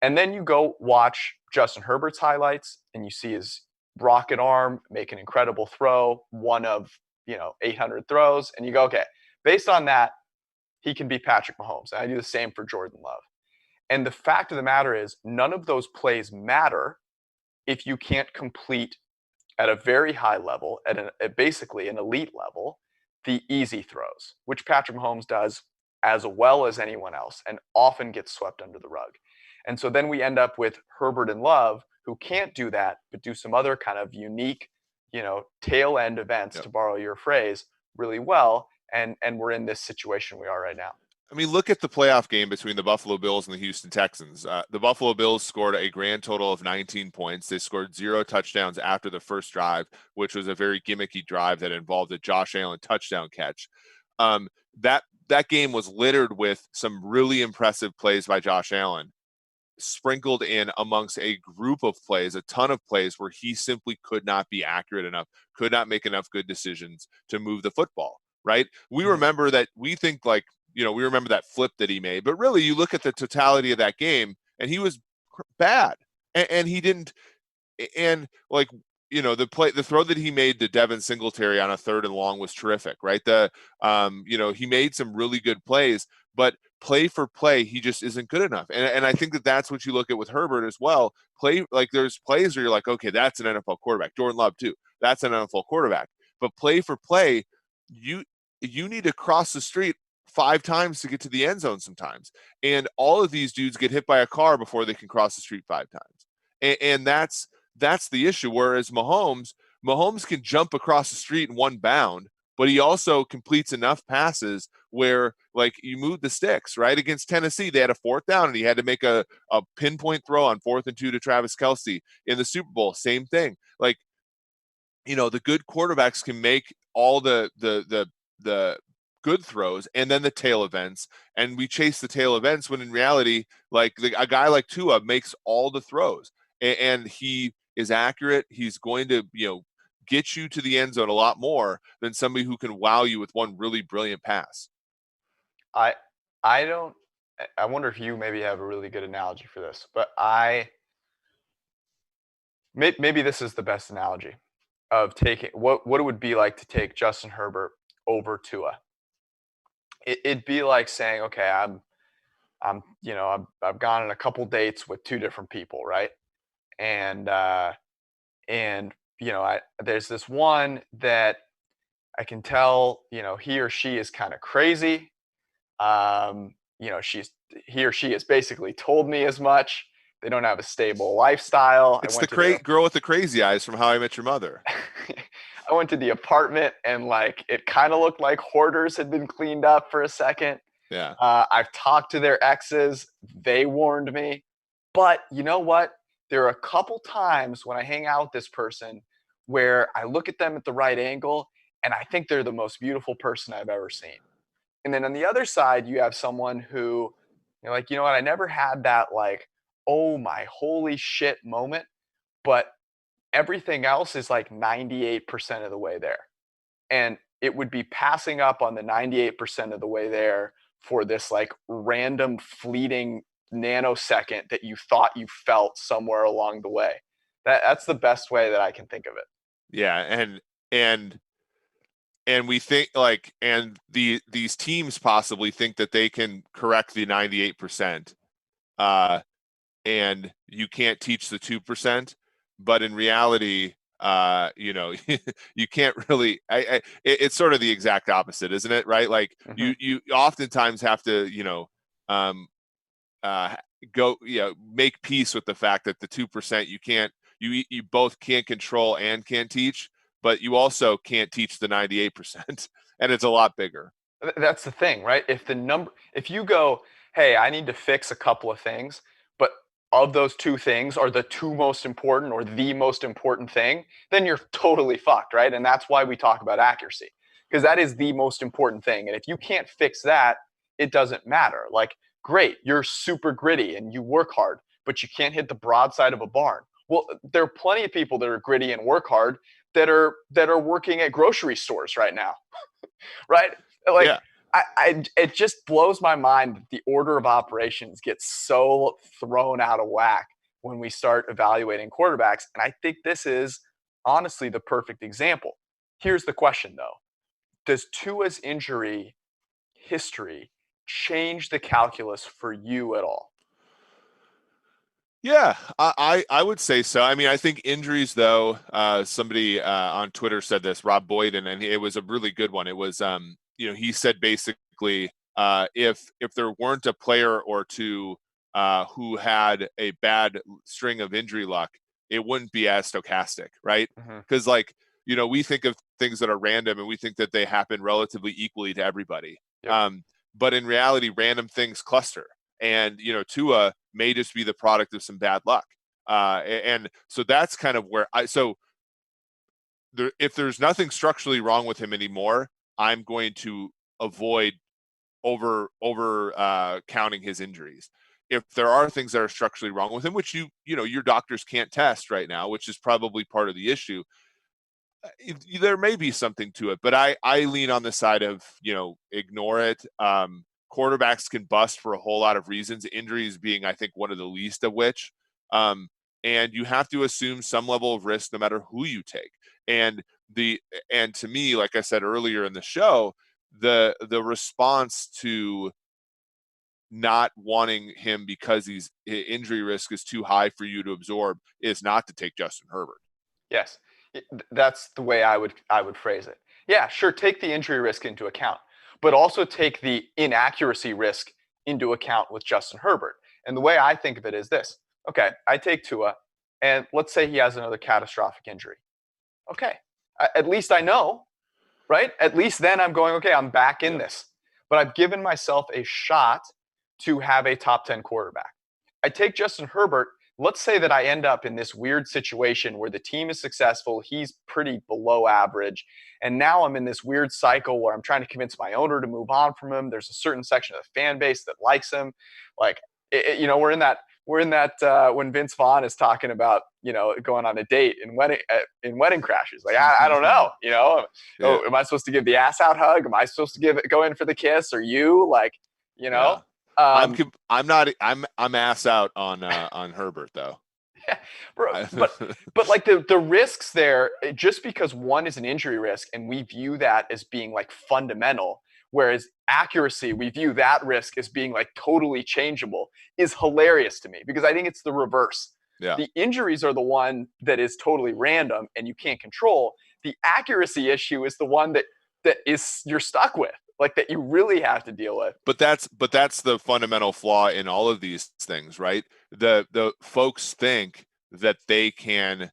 And then you go watch Justin Herbert's highlights, and you see his rocket arm make an incredible throw, one of 800 throws, and you go, okay, based on that, he can be Patrick Mahomes. And I do the same for Jordan Love. And the fact of the matter is, none of those plays matter if you can't complete at a very high level, at basically an elite level, the easy throws, which Patrick Mahomes does as well as anyone else and often gets swept under the rug. And so then we end up with Herbert and Love, who can't do that, but do some other kind of unique, tail end events, to borrow your phrase, really well. And we're in this situation we are right now. I mean, look at the playoff game between the Buffalo Bills and the Houston Texans. The Buffalo Bills scored a grand total of 19 points. They scored 0 touchdowns after the first drive, which was a very gimmicky drive that involved a Josh Allen touchdown catch. That game was littered with some really impressive plays by Josh Allen, sprinkled in amongst a group of plays, a ton of plays where he simply could not be accurate enough, could not make enough good decisions to move the football, right? We remember that, we think like, we remember that flip that he made, but really you look at the totality of that game and he was bad and he didn't, and like, the throw that he made to Devin Singletary on a 3rd and long was terrific, right? He made some really good plays, but play for play, he just isn't good enough. And I think that's what you look at with Herbert as well. There's plays where you're like, okay, that's an NFL quarterback. Jordan Love too. That's an NFL quarterback. But play for play, you need to cross the street 5 times to get to the end zone sometimes. And all of these dudes get hit by a car before they can cross the street 5 times. And that's the issue. Whereas Mahomes, Mahomes can jump across the street in one bound, but he also completes enough passes where, like, you move the sticks, right? Against Tennessee, they had a 4th down, and he had to make a pinpoint throw on 4th and 2 to Travis Kelce. In the Super Bowl, same thing. Like, the good quarterbacks can make all the good throws and then the tail events, and we chase the tail events when in reality, like, a guy like Tua makes all the throws, and he is accurate. He's going to, get you to the end zone a lot more than somebody who can wow you with one really brilliant pass. I wonder if you maybe have a really good analogy for this, but maybe this is the best analogy of taking what it would be like to take Justin Herbert over Tua. It'd be like saying, okay, I've gone on a couple dates with 2 different people, right? And there's this one that I can tell, he or she is kind of crazy. He or she has basically told me as much. They don't have a stable lifestyle. It's the girl with the crazy eyes from How I Met Your Mother. I went to the apartment, and like it kind of looked like hoarders had been cleaned up for a second. Yeah. I've talked to their exes. They warned me. But you know what? There are a couple times when I hang out with this person where I look at them at the right angle and I think they're the most beautiful person I've ever seen. And then on the other side, you have someone who you're like, you know what? I never had that like, oh my holy shit moment, but everything else is like 98% of the way there. And it would be passing up on the 98% of the way there for this like random fleeting nanosecond that you thought you felt somewhere along the way. That's the best way that I can think of it. Yeah, and we think, like, and these teams possibly think that they can correct the 98%, and you can't teach the 2%, but in reality, you can't really. It's sort of the exact opposite, isn't it? Right? Like, you oftentimes have to, go, make peace with the fact that the 2% you both can't control and can't teach, but you also can't teach the 98%, and it's a lot bigger. That's the thing, right? If you go, hey, I need to fix a couple of things, but of those 2 things are the 2 most important or the most important thing, then you're totally fucked, right? And that's why we talk about accuracy, because that is the most important thing. And if you can't fix that, it doesn't matter. Like, great, you're super gritty and you work hard, but you can't hit the broadside of a barn. Well, there are plenty of people that are gritty and work hard that are working at grocery stores right now, right? Like, yeah. It just blows my mind that the order of operations gets so thrown out of whack when we start evaluating quarterbacks. And I think this is honestly the perfect example. Here's the question, though. Does Tua's injury history change the calculus for you at all? Yeah, I would say so. I mean, I think injuries, though, somebody on Twitter said this, Rob Boyden, and it was a really good one. It was, he said basically, if there weren't a player or 2 who had a bad string of injury luck, it wouldn't be as stochastic, right? Because we think of things that are random and we think that they happen relatively equally to everybody. Yep. But in reality, random things cluster. And, Tua may just be the product of some bad luck. And so that's kind of where if there's nothing structurally wrong with him anymore, I'm going to avoid over counting his injuries. If there are things that are structurally wrong with him, which your doctors can't test right now, which is probably part of the issue, there may be something to it. But I lean on the side of, ignore it. Quarterbacks can bust for a whole lot of reasons, injuries being, I think, one of the least of which. And you have to assume some level of risk no matter who you take. And to me, like I said earlier in the show, the response to not wanting him because injury risk is too high for you to absorb is not to take Justin Herbert. Yes, that's the way I would phrase it. Yeah, sure, take the injury risk into account, but also take the inaccuracy risk into account with Justin Herbert. And the way I think of it is this. Okay, I take Tua, and let's say he has another catastrophic injury. Okay, at least I know, right? At least then I'm going, okay, I'm back in this. But I've given myself a shot to have a top 10 quarterback. I take Justin Herbert. Let's say that I end up in this weird situation where the team is successful, he's pretty below average, and now I'm in this weird cycle where I'm trying to convince my owner to move on from him. There's a certain section of the fan base that likes him. Like, we're in that when Vince Vaughn is talking about going on a date in wedding crashes. Like, I don't know. Oh, am I supposed to give the ass out hug? Am I supposed to go in for the kiss? Or you like, Yeah. I'm ass out on Herbert though. Yeah, bro, but like the risks there, just because one is an injury risk and we view that as being like fundamental, whereas accuracy, we view that risk as being like totally changeable, is hilarious to me because I think it's the reverse. Yeah. The injuries are the one that is totally random and you can't control. The accuracy issue is the one that is you're stuck with, like that you really have to deal with. But that's the fundamental flaw in all of these things, right? The folks think that they can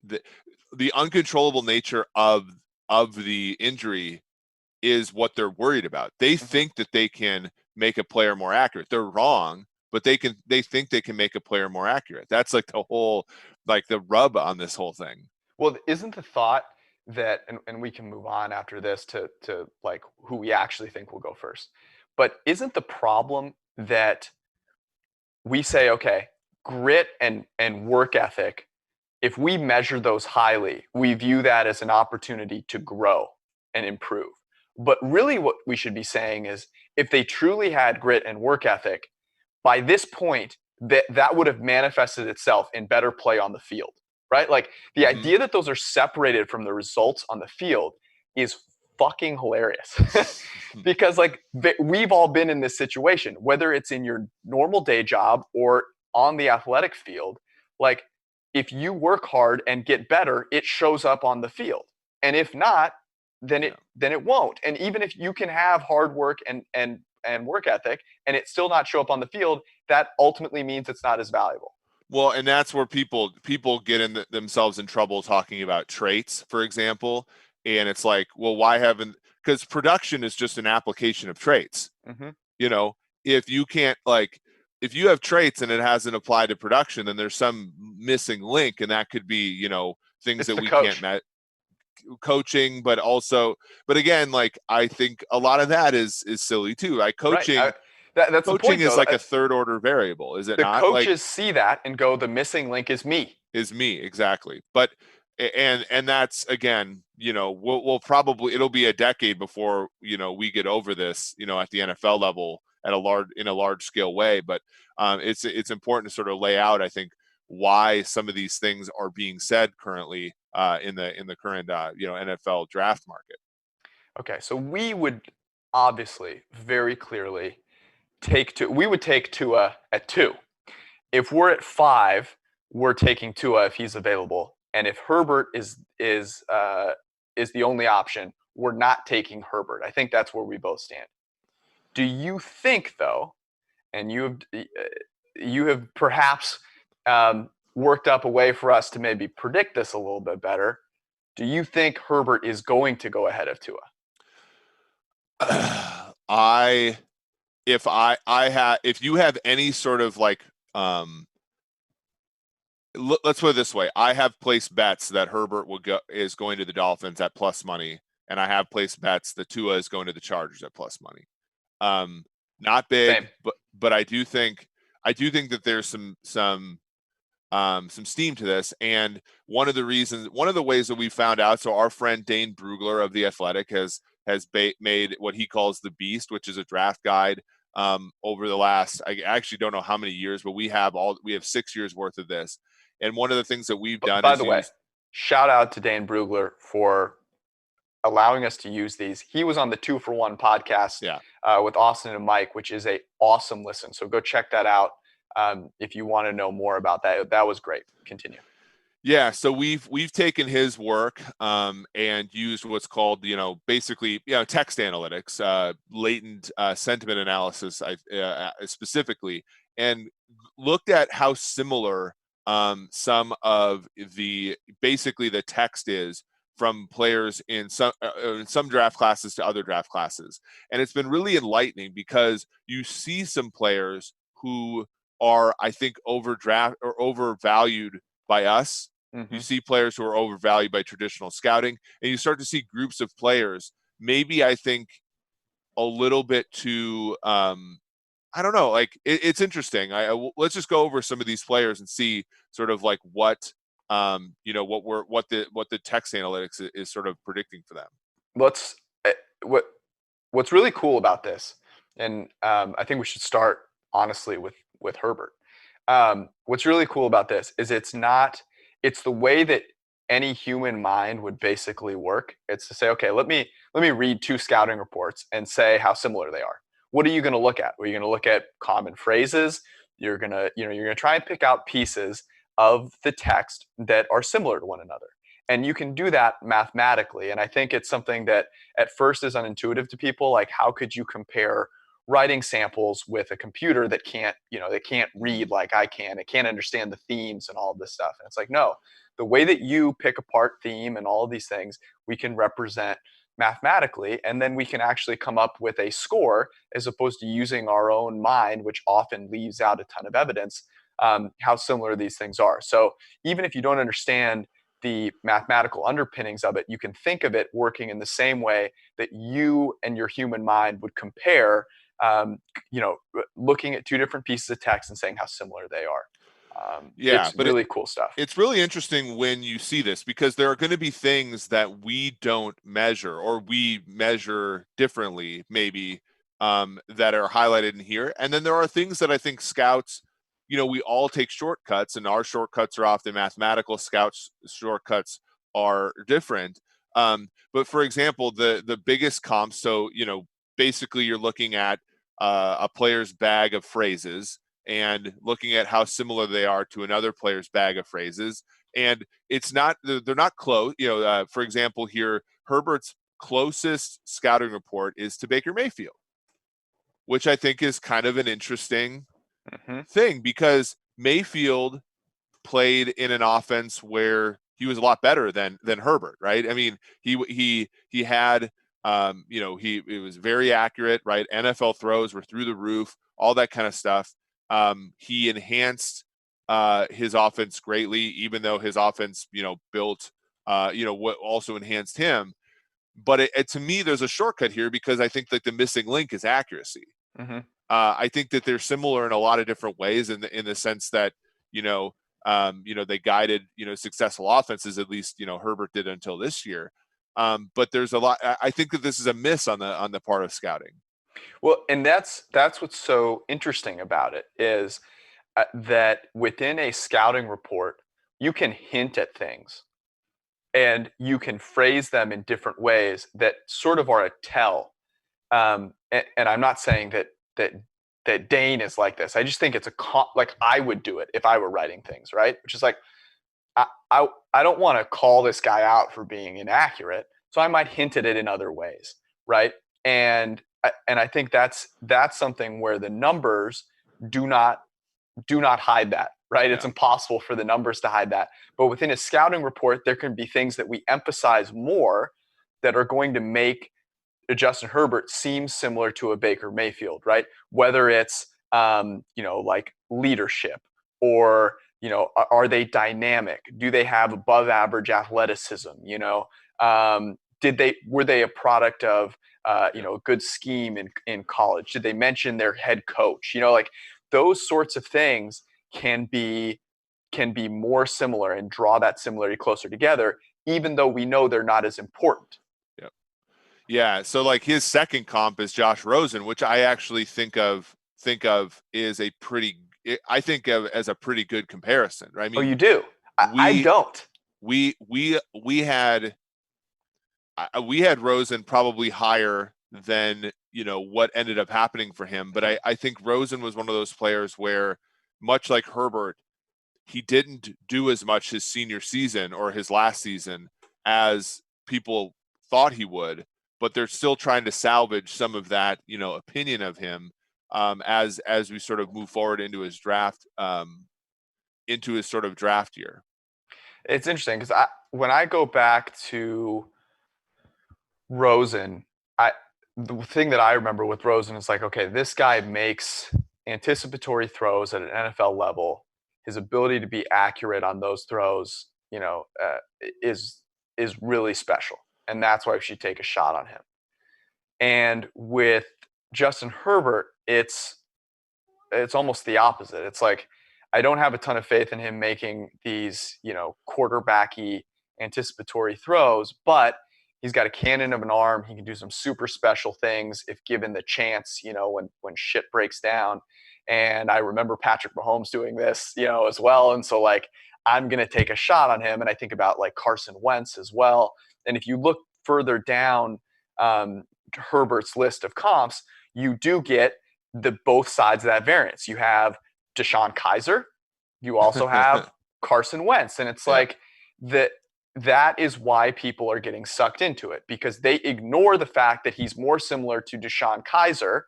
the uncontrollable nature of the injury is what they're worried about. They think that they can make a player more accurate. They're wrong, but they think they can make a player more accurate. That's like the whole, like the rub on this whole thing. Well, isn't the thought that, and we can move on after this to like who we actually think will go first, but isn't the problem that we say, okay, grit and work ethic, if we measure those highly, we view that as an opportunity to grow and improve. But really what we should be saying is if they truly had grit and work ethic, by this point, that would have manifested itself in better play on the field, right? Like the idea that those are separated from the results on the field is fucking hilarious because like we've all been in this situation, whether it's in your normal day job or on the athletic field. Like if you work hard and get better, it shows up on the field. And if not, then it won't. And even if you can have hard work and work ethic and it still not show up on the field, that ultimately means it's not as valuable. Well, and that's where people get themselves in trouble talking about traits, for example. And it's like, well, why haven't, because production is just an application of traits. If you can't, like, if you have traits and it hasn't applied to production, then there's some missing link. And that could be, things that we can't met. Coaching, but again, like I think a lot of that is silly too. Like coaching, right. That's coaching the point, is like a third order variable, is it not? The coaches see that and go, the missing link is me. Exactly. But and that's again, we'll probably, it'll be a decade before we get over this, at the NFL level in a large scale way. But it's important to sort of lay out, I think, why some of these things are being said currently in the current NFL draft market. Okay, so we would obviously very clearly take Tua at 2. If we're at 5, we're taking Tua if he's available, and if Herbert is the only option, we're not taking Herbert. I think that's where we both stand. Do you think, though, and you have perhaps worked up a way for us to maybe predict this a little bit better, do you think Herbert is going to go ahead of Tua? If you have any sort of like, let's put it this way. I have placed bets that Herbert is going to the Dolphins at plus money, and I have placed bets that Tua is going to the Chargers at plus money. Not big, Same. but I do think that there's some steam to this. And one of the ways that we found out, so our friend Dane Brugler of The Athletic has made what he calls the Beast, which is a draft guide over the last, I actually don't know how many years, but we have 6 years worth of this. And one of the things that we've done, by the way, shout out to Dane Brugler for allowing us to use these. He was on the 2 for 1 podcast with Austin and Mike, which is a awesome listen. So go check that out if you want to know more about that. That was great. Continue. Yeah, so we've taken his work and used what's called, basically, text analytics, latent sentiment analysis specifically, and looked at how similar some of the basically the text is from players in some draft classes to other draft classes. And it's been really enlightening because you see some players who are, I think, overvalued by us. Mm-hmm. You see players who are overvalued by traditional scouting, and you start to see groups of players, maybe I think a little bit too, I don't know, like it's interesting. Let's just go over some of these players and see sort of like what, what the text analytics is sort of predicting for them. Let's what's really cool about this, and I think we should start honestly with Herbert. What's really cool about this is it's the way that any human mind would basically work. It's to say, okay, let me read 2 scouting reports and say how similar they are. What are you going to look at? Are you going to look at common phrases? You're going to try and pick out pieces of the text that are similar to one another. And you can do that mathematically. And I think it's something that at first is unintuitive to people. Like, how could you compare writing samples with a computer that can't read like I can? It can't understand the themes and all of this stuff. And it's like, no, the way that you pick apart theme and all of these things, we can represent mathematically, and then we can actually come up with a score as opposed to using our own mind, which often leaves out a ton of evidence, how similar these things are. So even if you don't understand the mathematical underpinnings of it, you can think of it working in the same way that you and your human mind would compare, looking at 2 different pieces of text and saying how similar they are. It's really cool stuff. It's really interesting when you see this, because there are going to be things that we don't measure, or we measure differently, maybe, that are highlighted in here. And then there are things that I think scouts, we all take shortcuts, and our shortcuts are often mathematical. Scouts' shortcuts are different. But for example, the biggest comps, so, basically you're looking at a player's bag of phrases and looking at how similar they are to another player's bag of phrases. And they're not close. For example, here, Herbert's closest scouting report is to Baker Mayfield, which I think is kind of an interesting thing, because Mayfield played in an offense where he was a lot better than Herbert, right? I mean, he had, it was very accurate, right? NFL throws were through the roof, all that kind of stuff. He enhanced his offense greatly, even though his offense, built, what also enhanced him. But to me, there's a shortcut here, because I think that the missing link is accuracy. I think that they're similar in a lot of different ways, in the sense that, they guided, successful offenses, at least, Herbert did until this year. But there's a lot. I think that this is a miss on the part of scouting. Well, and that's what's so interesting about it, is that within a scouting report, you can hint at things and you can phrase them in different ways that sort of are a tell. And I'm not saying that Dane is like this. I just think it's like I would do it if I were writing things, right? Which is like, I don't want to call this guy out for being inaccurate, so I might hint at it in other ways, right? And I think that's something where the numbers do not hide that, right? Yeah. It's impossible for the numbers to hide that. But within a scouting report, there can be things that we emphasize more that are going to make Justin Herbert seem similar to a Baker Mayfield, right? Whether it's like leadership, or are they dynamic? Do they have above average athleticism? Were they a product of a good scheme in college? Did they mention their head coach? Like those sorts of things can be more similar and draw that similarity closer together, even though we know they're not as important. Yeah. So like his second comp is Josh Rosen, which I actually think of is I think of as a pretty good comparison, right? I mean, oh, you do? I don't. We had Rosen probably higher than, what ended up happening for him. But I think Rosen was one of those players where, much like Herbert, he didn't do as much his senior season or his last season as people thought he would, but they're still trying to salvage some of that, opinion of him as we sort of move forward into his draft into his sort of draft year. It's interesting because when I go back to Rosen, the thing that I remember with Rosen is like, okay, this guy makes anticipatory throws at an NFL level. His ability to be accurate on those throws, is really special, and that's why we should take a shot on him. And with Justin Herbert, it's almost the opposite. It's like I don't have a ton of faith in him making these, quarterbacky anticipatory throws, but he's got a cannon of an arm. He can do some super special things if given the chance, when shit breaks down. And I remember Patrick Mahomes doing this, as well. And so like I'm going to take a shot on him. And I think about like Carson Wentz as well. And if you look further down Herbert's list of comps, you do get the both sides of that variance. You have Deshaun Kaiser. You also have Carson Wentz. And it's like that is why people are getting sucked into it, because they ignore the fact that he's more similar to Deshaun Kaiser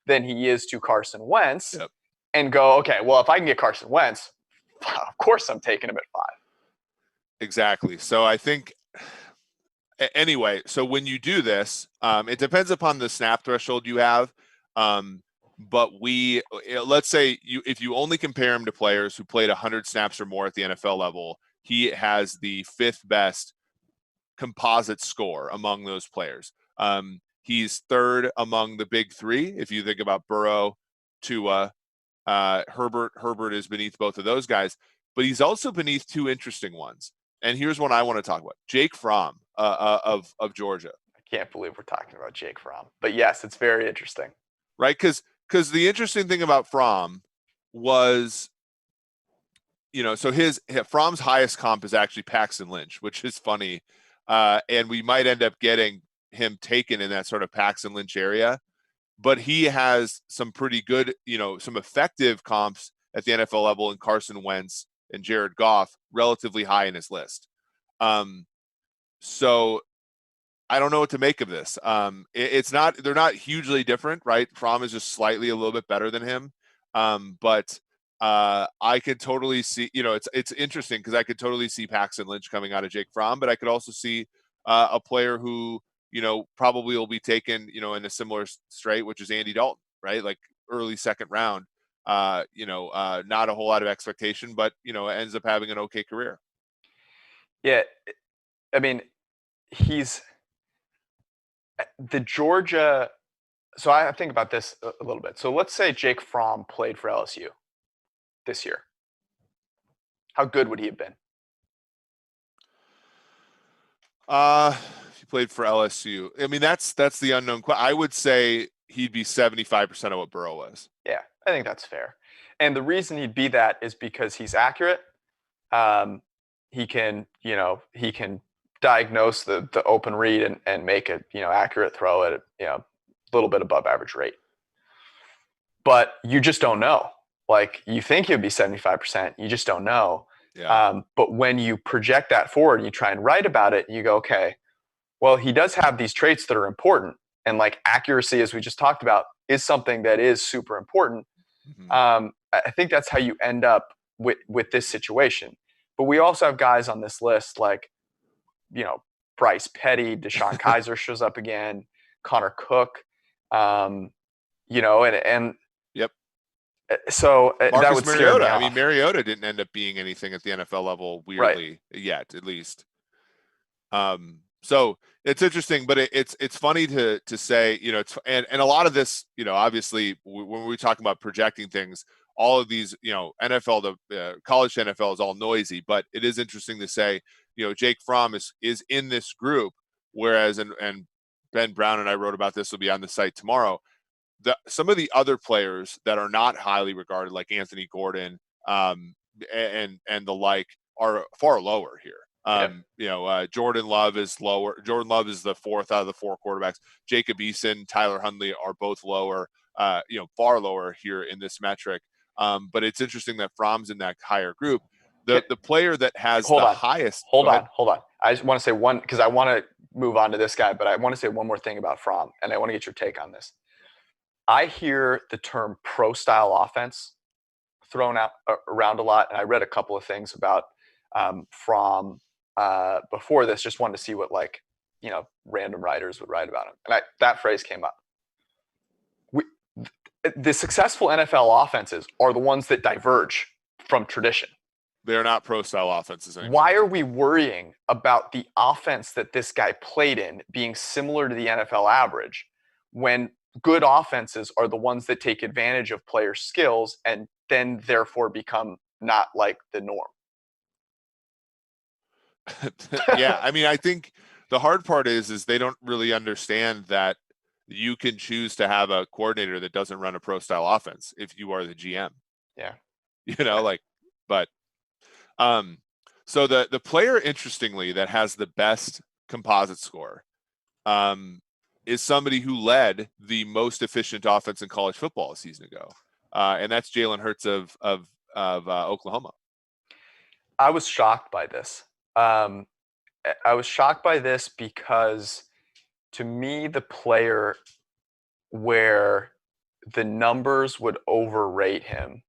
than he is to Carson Wentz and go, okay, well, if I can get Carson Wentz, of course I'm taking him at 5. Exactly. So I think anyway, so when you do this, it depends upon the snap threshold you have. But let's say if you only compare him to players who played 100 snaps or more at the NFL level, he has the 5th best composite score among those players. He's 3rd among the big 3. If you think about Burrow, Tua, Herbert is beneath both of those guys, but he's also beneath 2 interesting ones. And here's one I want to talk about: Jake Fromm of Georgia. I can't believe we're talking about Jake Fromm, but yes, it's very interesting, right? Because the interesting thing about Fromm was, so Fromm's highest comp is actually Paxton Lynch, which is funny, and we might end up getting him taken in that sort of Paxton Lynch area. But he has some pretty good, some effective comps at the NFL level in Carson Wentz and Jared Goff, relatively high in his list. So I don't know what to make of this. They're not hugely different, right? Fromm is just slightly a little bit better than him. But I could totally see, it's interesting because I could totally see Paxton Lynch coming out of Jake Fromm, but I could also see a player who, probably will be taken, in a similar straight, which is Andy Dalton, right? Like early 2nd round, not a whole lot of expectation, but, ends up having an okay career. Yeah. I mean, he's the Georgia. So I think about this a little bit. So let's say Jake Fromm played for LSU this year. How good would he have been? If he played for LSU, I mean, that's the unknown. I would say he'd be 75% of what Burrow was. Yeah, I think that's fair. And the reason he'd be that is because he's accurate. He can diagnose the open read and make a accurate throw at a little bit above average rate. But you just don't know. Like you think he'd be 75%, you just don't know. Yeah. But when you project that forward and you try and write about it, you go, okay, well, he does have these traits that are important. And like accuracy, as we just talked about, is something that is super important. Mm-hmm. I think that's how you end up with this situation. But we also have guys on this list like, Bryce Petty, Deshaun Kaiser shows up again, Connor Cook, and yep. So Marcus that would Mariota. scare me I off. mean, Mariota didn't end up being anything at the NFL level, weirdly, yet, at least. So it's interesting, but it's funny to say, and a lot of this, obviously when we talk about projecting things, all of these, NFL, the college to NFL is all noisy, but it is interesting to say, Jake Fromm is in this group, whereas, and Ben Brown and I wrote about this, will be on the site tomorrow. Some of the other players that are not highly regarded, like Anthony Gordon, and the like, are far lower here. Jordan Love is lower. Jordan Love is the 4th out of the 4 quarterbacks. Jacob Eason, Tyler Huntley are both lower, far lower here in this metric. But it's interesting that Fromm's in that higher group. The player that has highest. Hold on. I just want to say one, because I want to move on to this guy, but I want to say one more thing about Fromm, and I want to get your take on this. I hear the term pro-style offense thrown out around a lot, and I read a couple of things about from before this. Just wanted to see what random writers would write about him, and that phrase came up. The successful NFL offenses are the ones that diverge from tradition. They're not pro-style offenses anymore. Why are we worrying about the offense that this guy played in being similar to the NFL average when good offenses are the ones that take advantage of players' skills and then therefore become not like the norm? Yeah, I mean, I think the hard part is they don't really understand that you can choose to have a coordinator that doesn't run a pro-style offense if you are the GM. Yeah. But so the player, interestingly, that has the best composite score is somebody who led the most efficient offense in college football a season ago, and that's Jalen Hurts of Oklahoma. I was shocked by this. I was shocked by this because, to me, the player where the numbers would overrate him.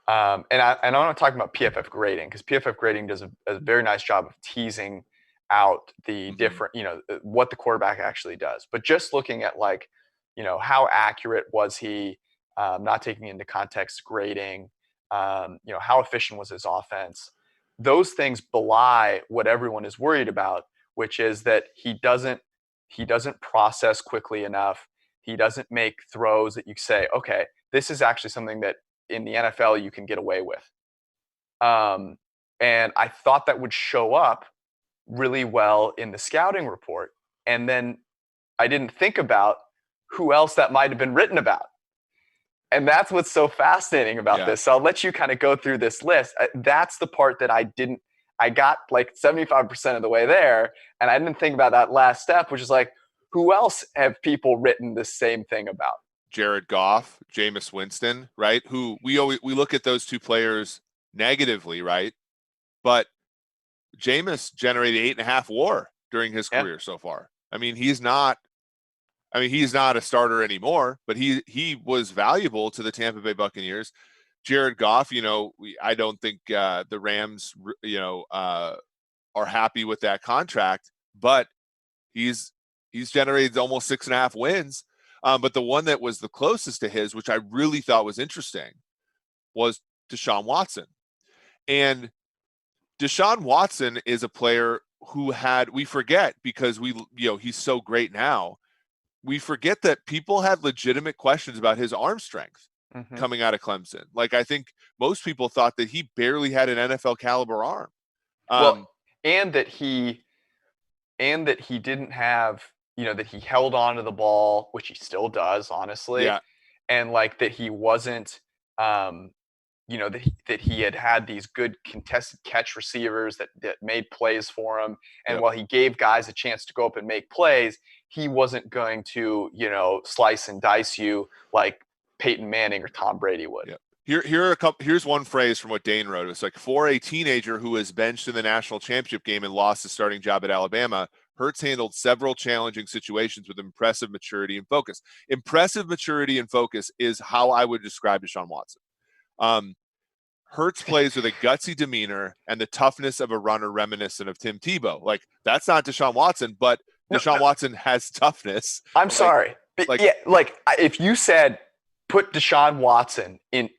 And I'm not talking about PFF grading, because PFF grading does a very nice job of teasing out the different, what the quarterback actually does. But just looking at how accurate was he, not taking into context grading, how efficient was his offense. Those things belie what everyone is worried about, which is that he doesn't process quickly enough. He doesn't make throws that you say, okay, this is actually something that in the NFL you can get away with. And I thought that would show up really well in the scouting report. And then I didn't think about who else that might have been written about. And that's what's so fascinating about this. So I'll let you kind of go through this list. That's the part that I got like 75% of the way there, and I didn't think about that last step, which is like, who else have people written the same thing about? Jared Goff, Jameis Winston, right? Who we look at those two players negatively, right? But Jameis generated 8.5 WAR during his career so far. I mean, he's not a starter anymore, but he was valuable to the Tampa Bay Buccaneers. Jared Goff, I don't think the Rams, are happy with that contract, but he's generated almost 6.5 wins. But the one that was the closest to his, which I really thought was interesting, was Deshaun Watson. And Deshaun Watson is a player who we forget, because he's so great now. We forget that people had legitimate questions about his arm strength coming out of Clemson. Like, I think most people thought that he barely had an NFL caliber arm. And that he didn't have, that he held on to the ball, which he still does, honestly. Yeah. And that he wasn't, that he had these good contested catch receivers that made plays for him. And while he gave guys a chance to go up and make plays, he wasn't going to, slice and dice you like Peyton Manning or Tom Brady would. Yep. Here's one phrase from what Dane wrote. It's like, for a teenager who was benched in the national championship game and lost his starting job at Alabama, Hurts handled several challenging situations with impressive maturity and focus. Impressive maturity and focus is how I would describe Deshaun Watson. Hurts plays with a gutsy demeanor and the toughness of a runner reminiscent of Tim Tebow. Like, that's not Deshaun Watson, but Deshaun Watson has toughness. I'm sorry. If you said, put Deshaun Watson in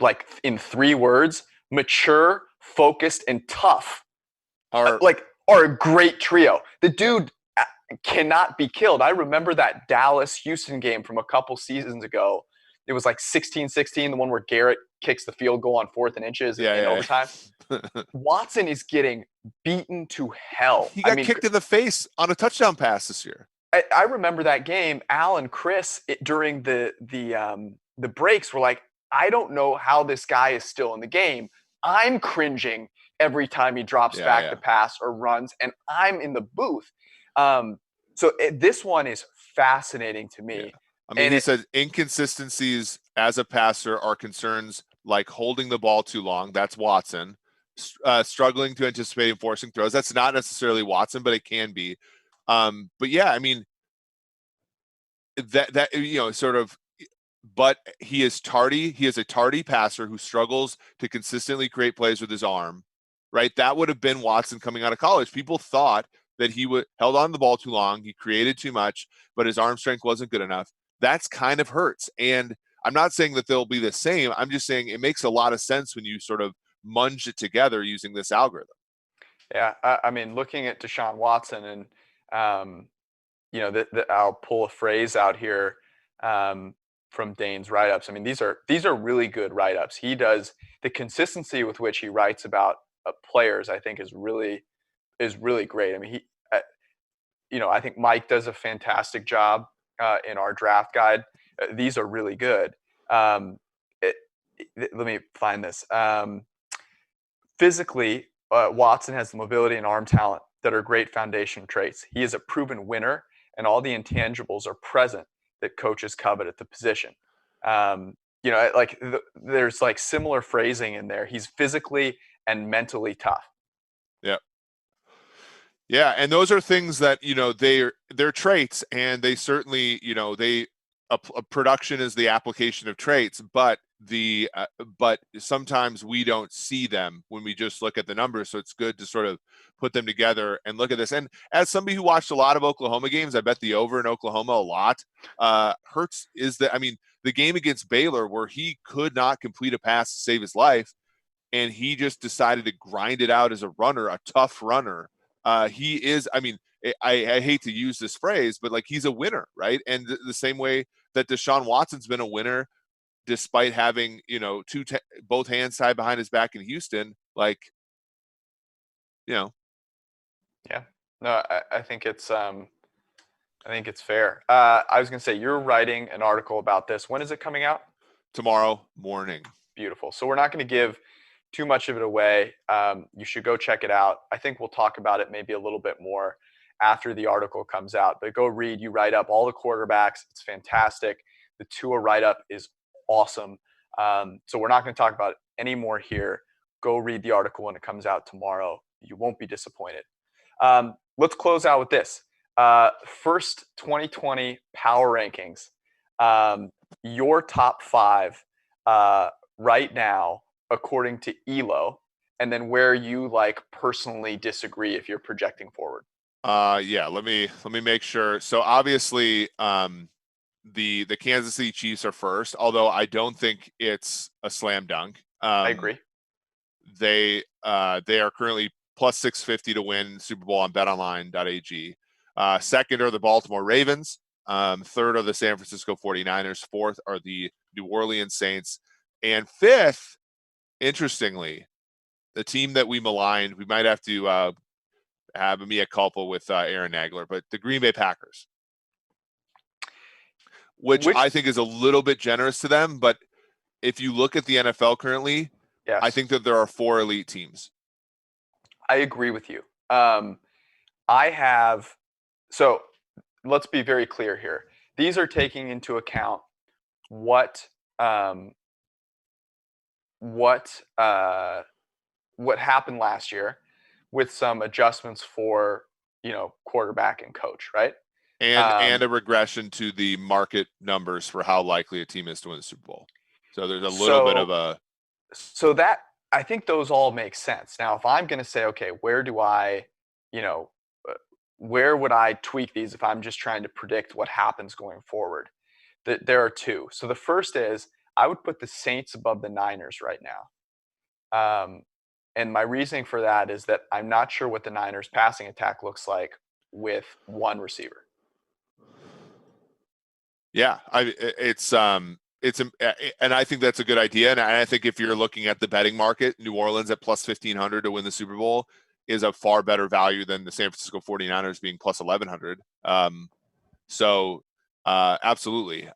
3 words, mature, focused, and tough, are a great trio. The dude cannot be killed. I remember that Dallas-Houston game from a couple seasons ago. It was like 16-16, the one where Garrett kicks the field goal on 4th and inches in overtime. Watson is getting beaten to hell. He got kicked in the face on a touchdown pass this year. I remember that game. Al and Chris during the breaks were like, I don't know how this guy is still in the game. I'm cringing every time he drops back to pass or runs, and I'm in the booth. So this one is fascinating to me. Yeah. I mean, he said inconsistencies as a passer are concerns like holding the ball too long. That's Watson. Struggling to anticipate and forcing throws. That's not necessarily Watson, but it can be. But yeah, I mean, that sort of but he is tardy. He is a tardy passer who struggles to consistently create plays with his arm, right? That would have been Watson coming out of college. People thought that he held on to the ball too long. He created too much, but his arm strength wasn't good enough. That's kind of hurts. And I'm not saying that they'll be the same. I'm just saying it makes a lot of sense when you sort of munge it together using this algorithm. Yeah, I mean, looking at Deshaun Watson, and I'll pull a phrase out here from Dane's write-ups. I mean, these are really good write-ups. He does the consistency with which he writes about players, I think, is really great. I mean, I think Mike does a fantastic job in our draft guide. These are really good. Let me find this. Physically, Watson has the mobility and arm talent that are great foundation traits. He is a proven winner, and all the intangibles are present that coaches covet at the position. There's like similar phrasing in there. He's physically and mentally tough. Yeah. Yeah, and those are things that, they're traits, and they certainly, a production is the application of traits, but but sometimes we don't see them when we just look at the numbers. So it's good to sort of put them together and look at this. And as somebody who watched a lot of Oklahoma games, I bet the over in Oklahoma a lot. Hurts is the game against Baylor where he could not complete a pass to save his life, and he just decided to grind it out as a runner, a tough runner. He is, I hate to use this phrase, but like he's a winner, right? And the same way that Deshaun Watson's been a winner, despite having, both hands tied behind his back in Houston, Yeah, no, I think it's fair. I was going to say, you're writing an article about this. When is it coming out? Tomorrow morning. Beautiful. So we're not going to give too much of it away. You should go check it out. I think we'll talk about it maybe a little bit more after the article comes out, but go read. You write up all the quarterbacks. It's fantastic. The Tua write-up is awesome. So we're not going to talk about it anymore here. Go read the article when it comes out tomorrow. You won't be disappointed. Let's close out with this. First 2020 power rankings. Your top 5 right now, according to ELO, and then where you personally disagree if you're projecting forward. Yeah, let me make sure. So obviously, the Kansas City Chiefs are first, although I don't think it's a slam dunk. I agree. They are currently plus 650 to win Super Bowl on betonline.ag. Second are the Baltimore Ravens. Third are the San Francisco 49ers. Fourth are the New Orleans Saints. And fifth, interestingly, the team that we maligned, we might have to have a mea culpa with Aaron Nagler, but the Green Bay Packers, which I think is a little bit generous to them. But if you look at the NFL currently, yes, I think that there are 4 elite teams. I agree with you. So let's be very clear here. These are taking into account what happened last year, with some adjustments for quarterback and coach, right? And a regression to the market numbers for how likely a team is to win the Super Bowl. So there's a little bit of a. So that, I think those all make sense. Now, if I'm going to say, okay, where would I tweak these if I'm just trying to predict what happens going forward? There are 2. So the first is I would put the Saints above the Niners right now. And my reasoning for that is that I'm not sure what the Niners passing attack looks like with one receiver. Yeah, and I think that's a good idea. And I think if you're looking at the betting market, New Orleans at plus 1,500 to win the Super Bowl is a far better value than the San Francisco 49ers being plus 1,100. Absolutely.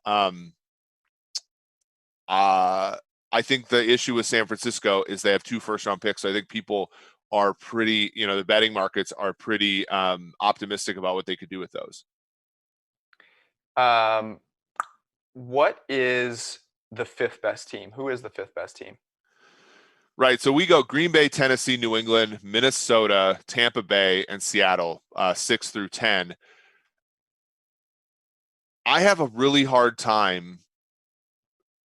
I think the issue with San Francisco is they have 2 first-round picks. So I think people are pretty, the betting markets are pretty optimistic about what they could do with those. What is the 5th best team? Who is the 5th best team? Right. So we go Green Bay, Tennessee, New England, Minnesota, Tampa Bay, and Seattle, 6 through 10. I have a really hard time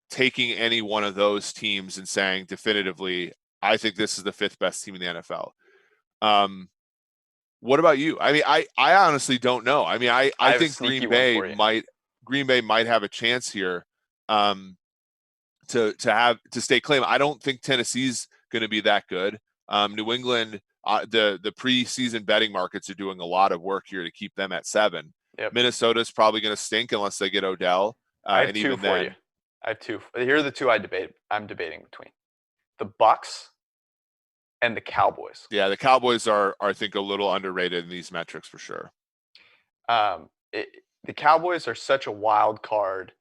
taking any one of those teams and saying definitively, I think this is the 5th best team in the NFL. What about you? I mean, I honestly don't know. I mean, I think Green Bay might have a chance here to stay claim. I don't think Tennessee's going to be that good. New England, the preseason betting markets are doing a lot of work here to keep them at 7. Yep. Minnesota's probably going to stink unless they get Odell. I have two for you. I have two. Here are the two I'm debating between: the Bucks and the Cowboys. Yeah, the Cowboys are I think a little underrated in these metrics for sure. The Cowboys are such a wild card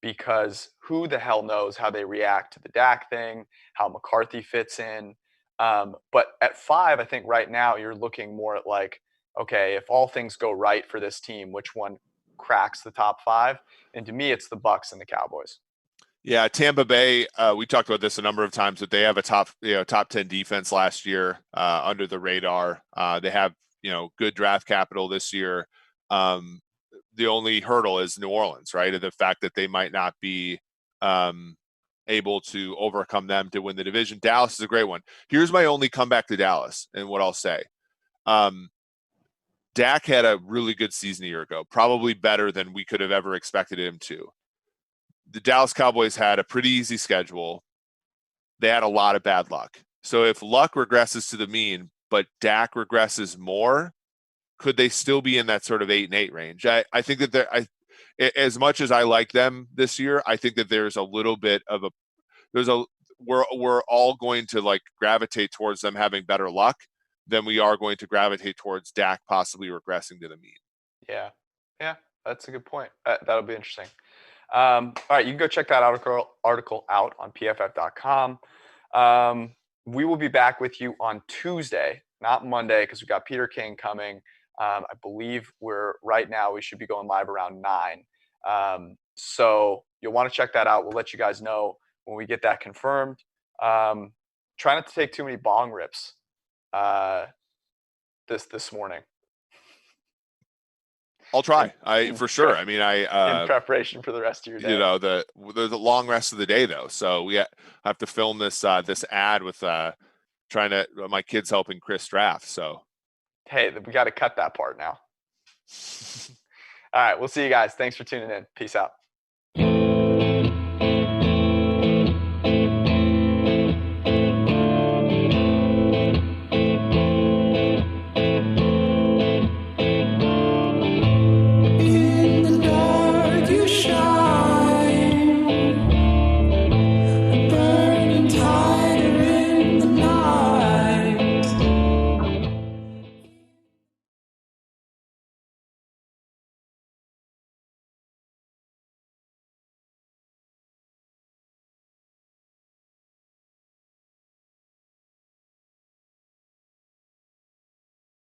because who the hell knows how they react to the Dak thing, how McCarthy fits in. But at 5, I think right now you're looking more at like, okay, if all things go right for this team, which one cracks the top 5? And to me, it's the Bucks and the Cowboys. Yeah, Tampa Bay. We talked about this a number of times, but they have a top 10 defense last year, under the radar. They have good draft capital this year. The only hurdle is New Orleans, right? And the fact that they might not be able to overcome them to win the division. Dallas is a great one. Here's my only comeback to Dallas, and what I'll say. Dak had a really good season a year ago, probably better than we could have ever expected him to. The Dallas Cowboys had a pretty easy schedule. They had a lot of bad luck. So if luck regresses to the mean, but Dak regresses more, could they still be in that sort of 8-8 range? I think that as much as I like them this year, I think that there's a little bit of we're all going to like gravitate towards them having better luck than we are going to gravitate towards Dak possibly regressing to the mean. Yeah, that's a good point. That'll be interesting. All right, you can go check that article out on PFF.com. We will be back with you on Tuesday, not Monday, because we've got Peter King coming. I believe we should be going live around 9. So you'll want to check that out. We'll let you guys know when we get that confirmed. Try not to take too many bong rips this morning. I'll try. For sure. I mean, in preparation for the rest of your day. There's a long rest of the day though, so we have to film this ad with my kids helping Chris draft. So, hey, we got to cut that part now. All right, we'll see you guys. Thanks for tuning in. Peace out.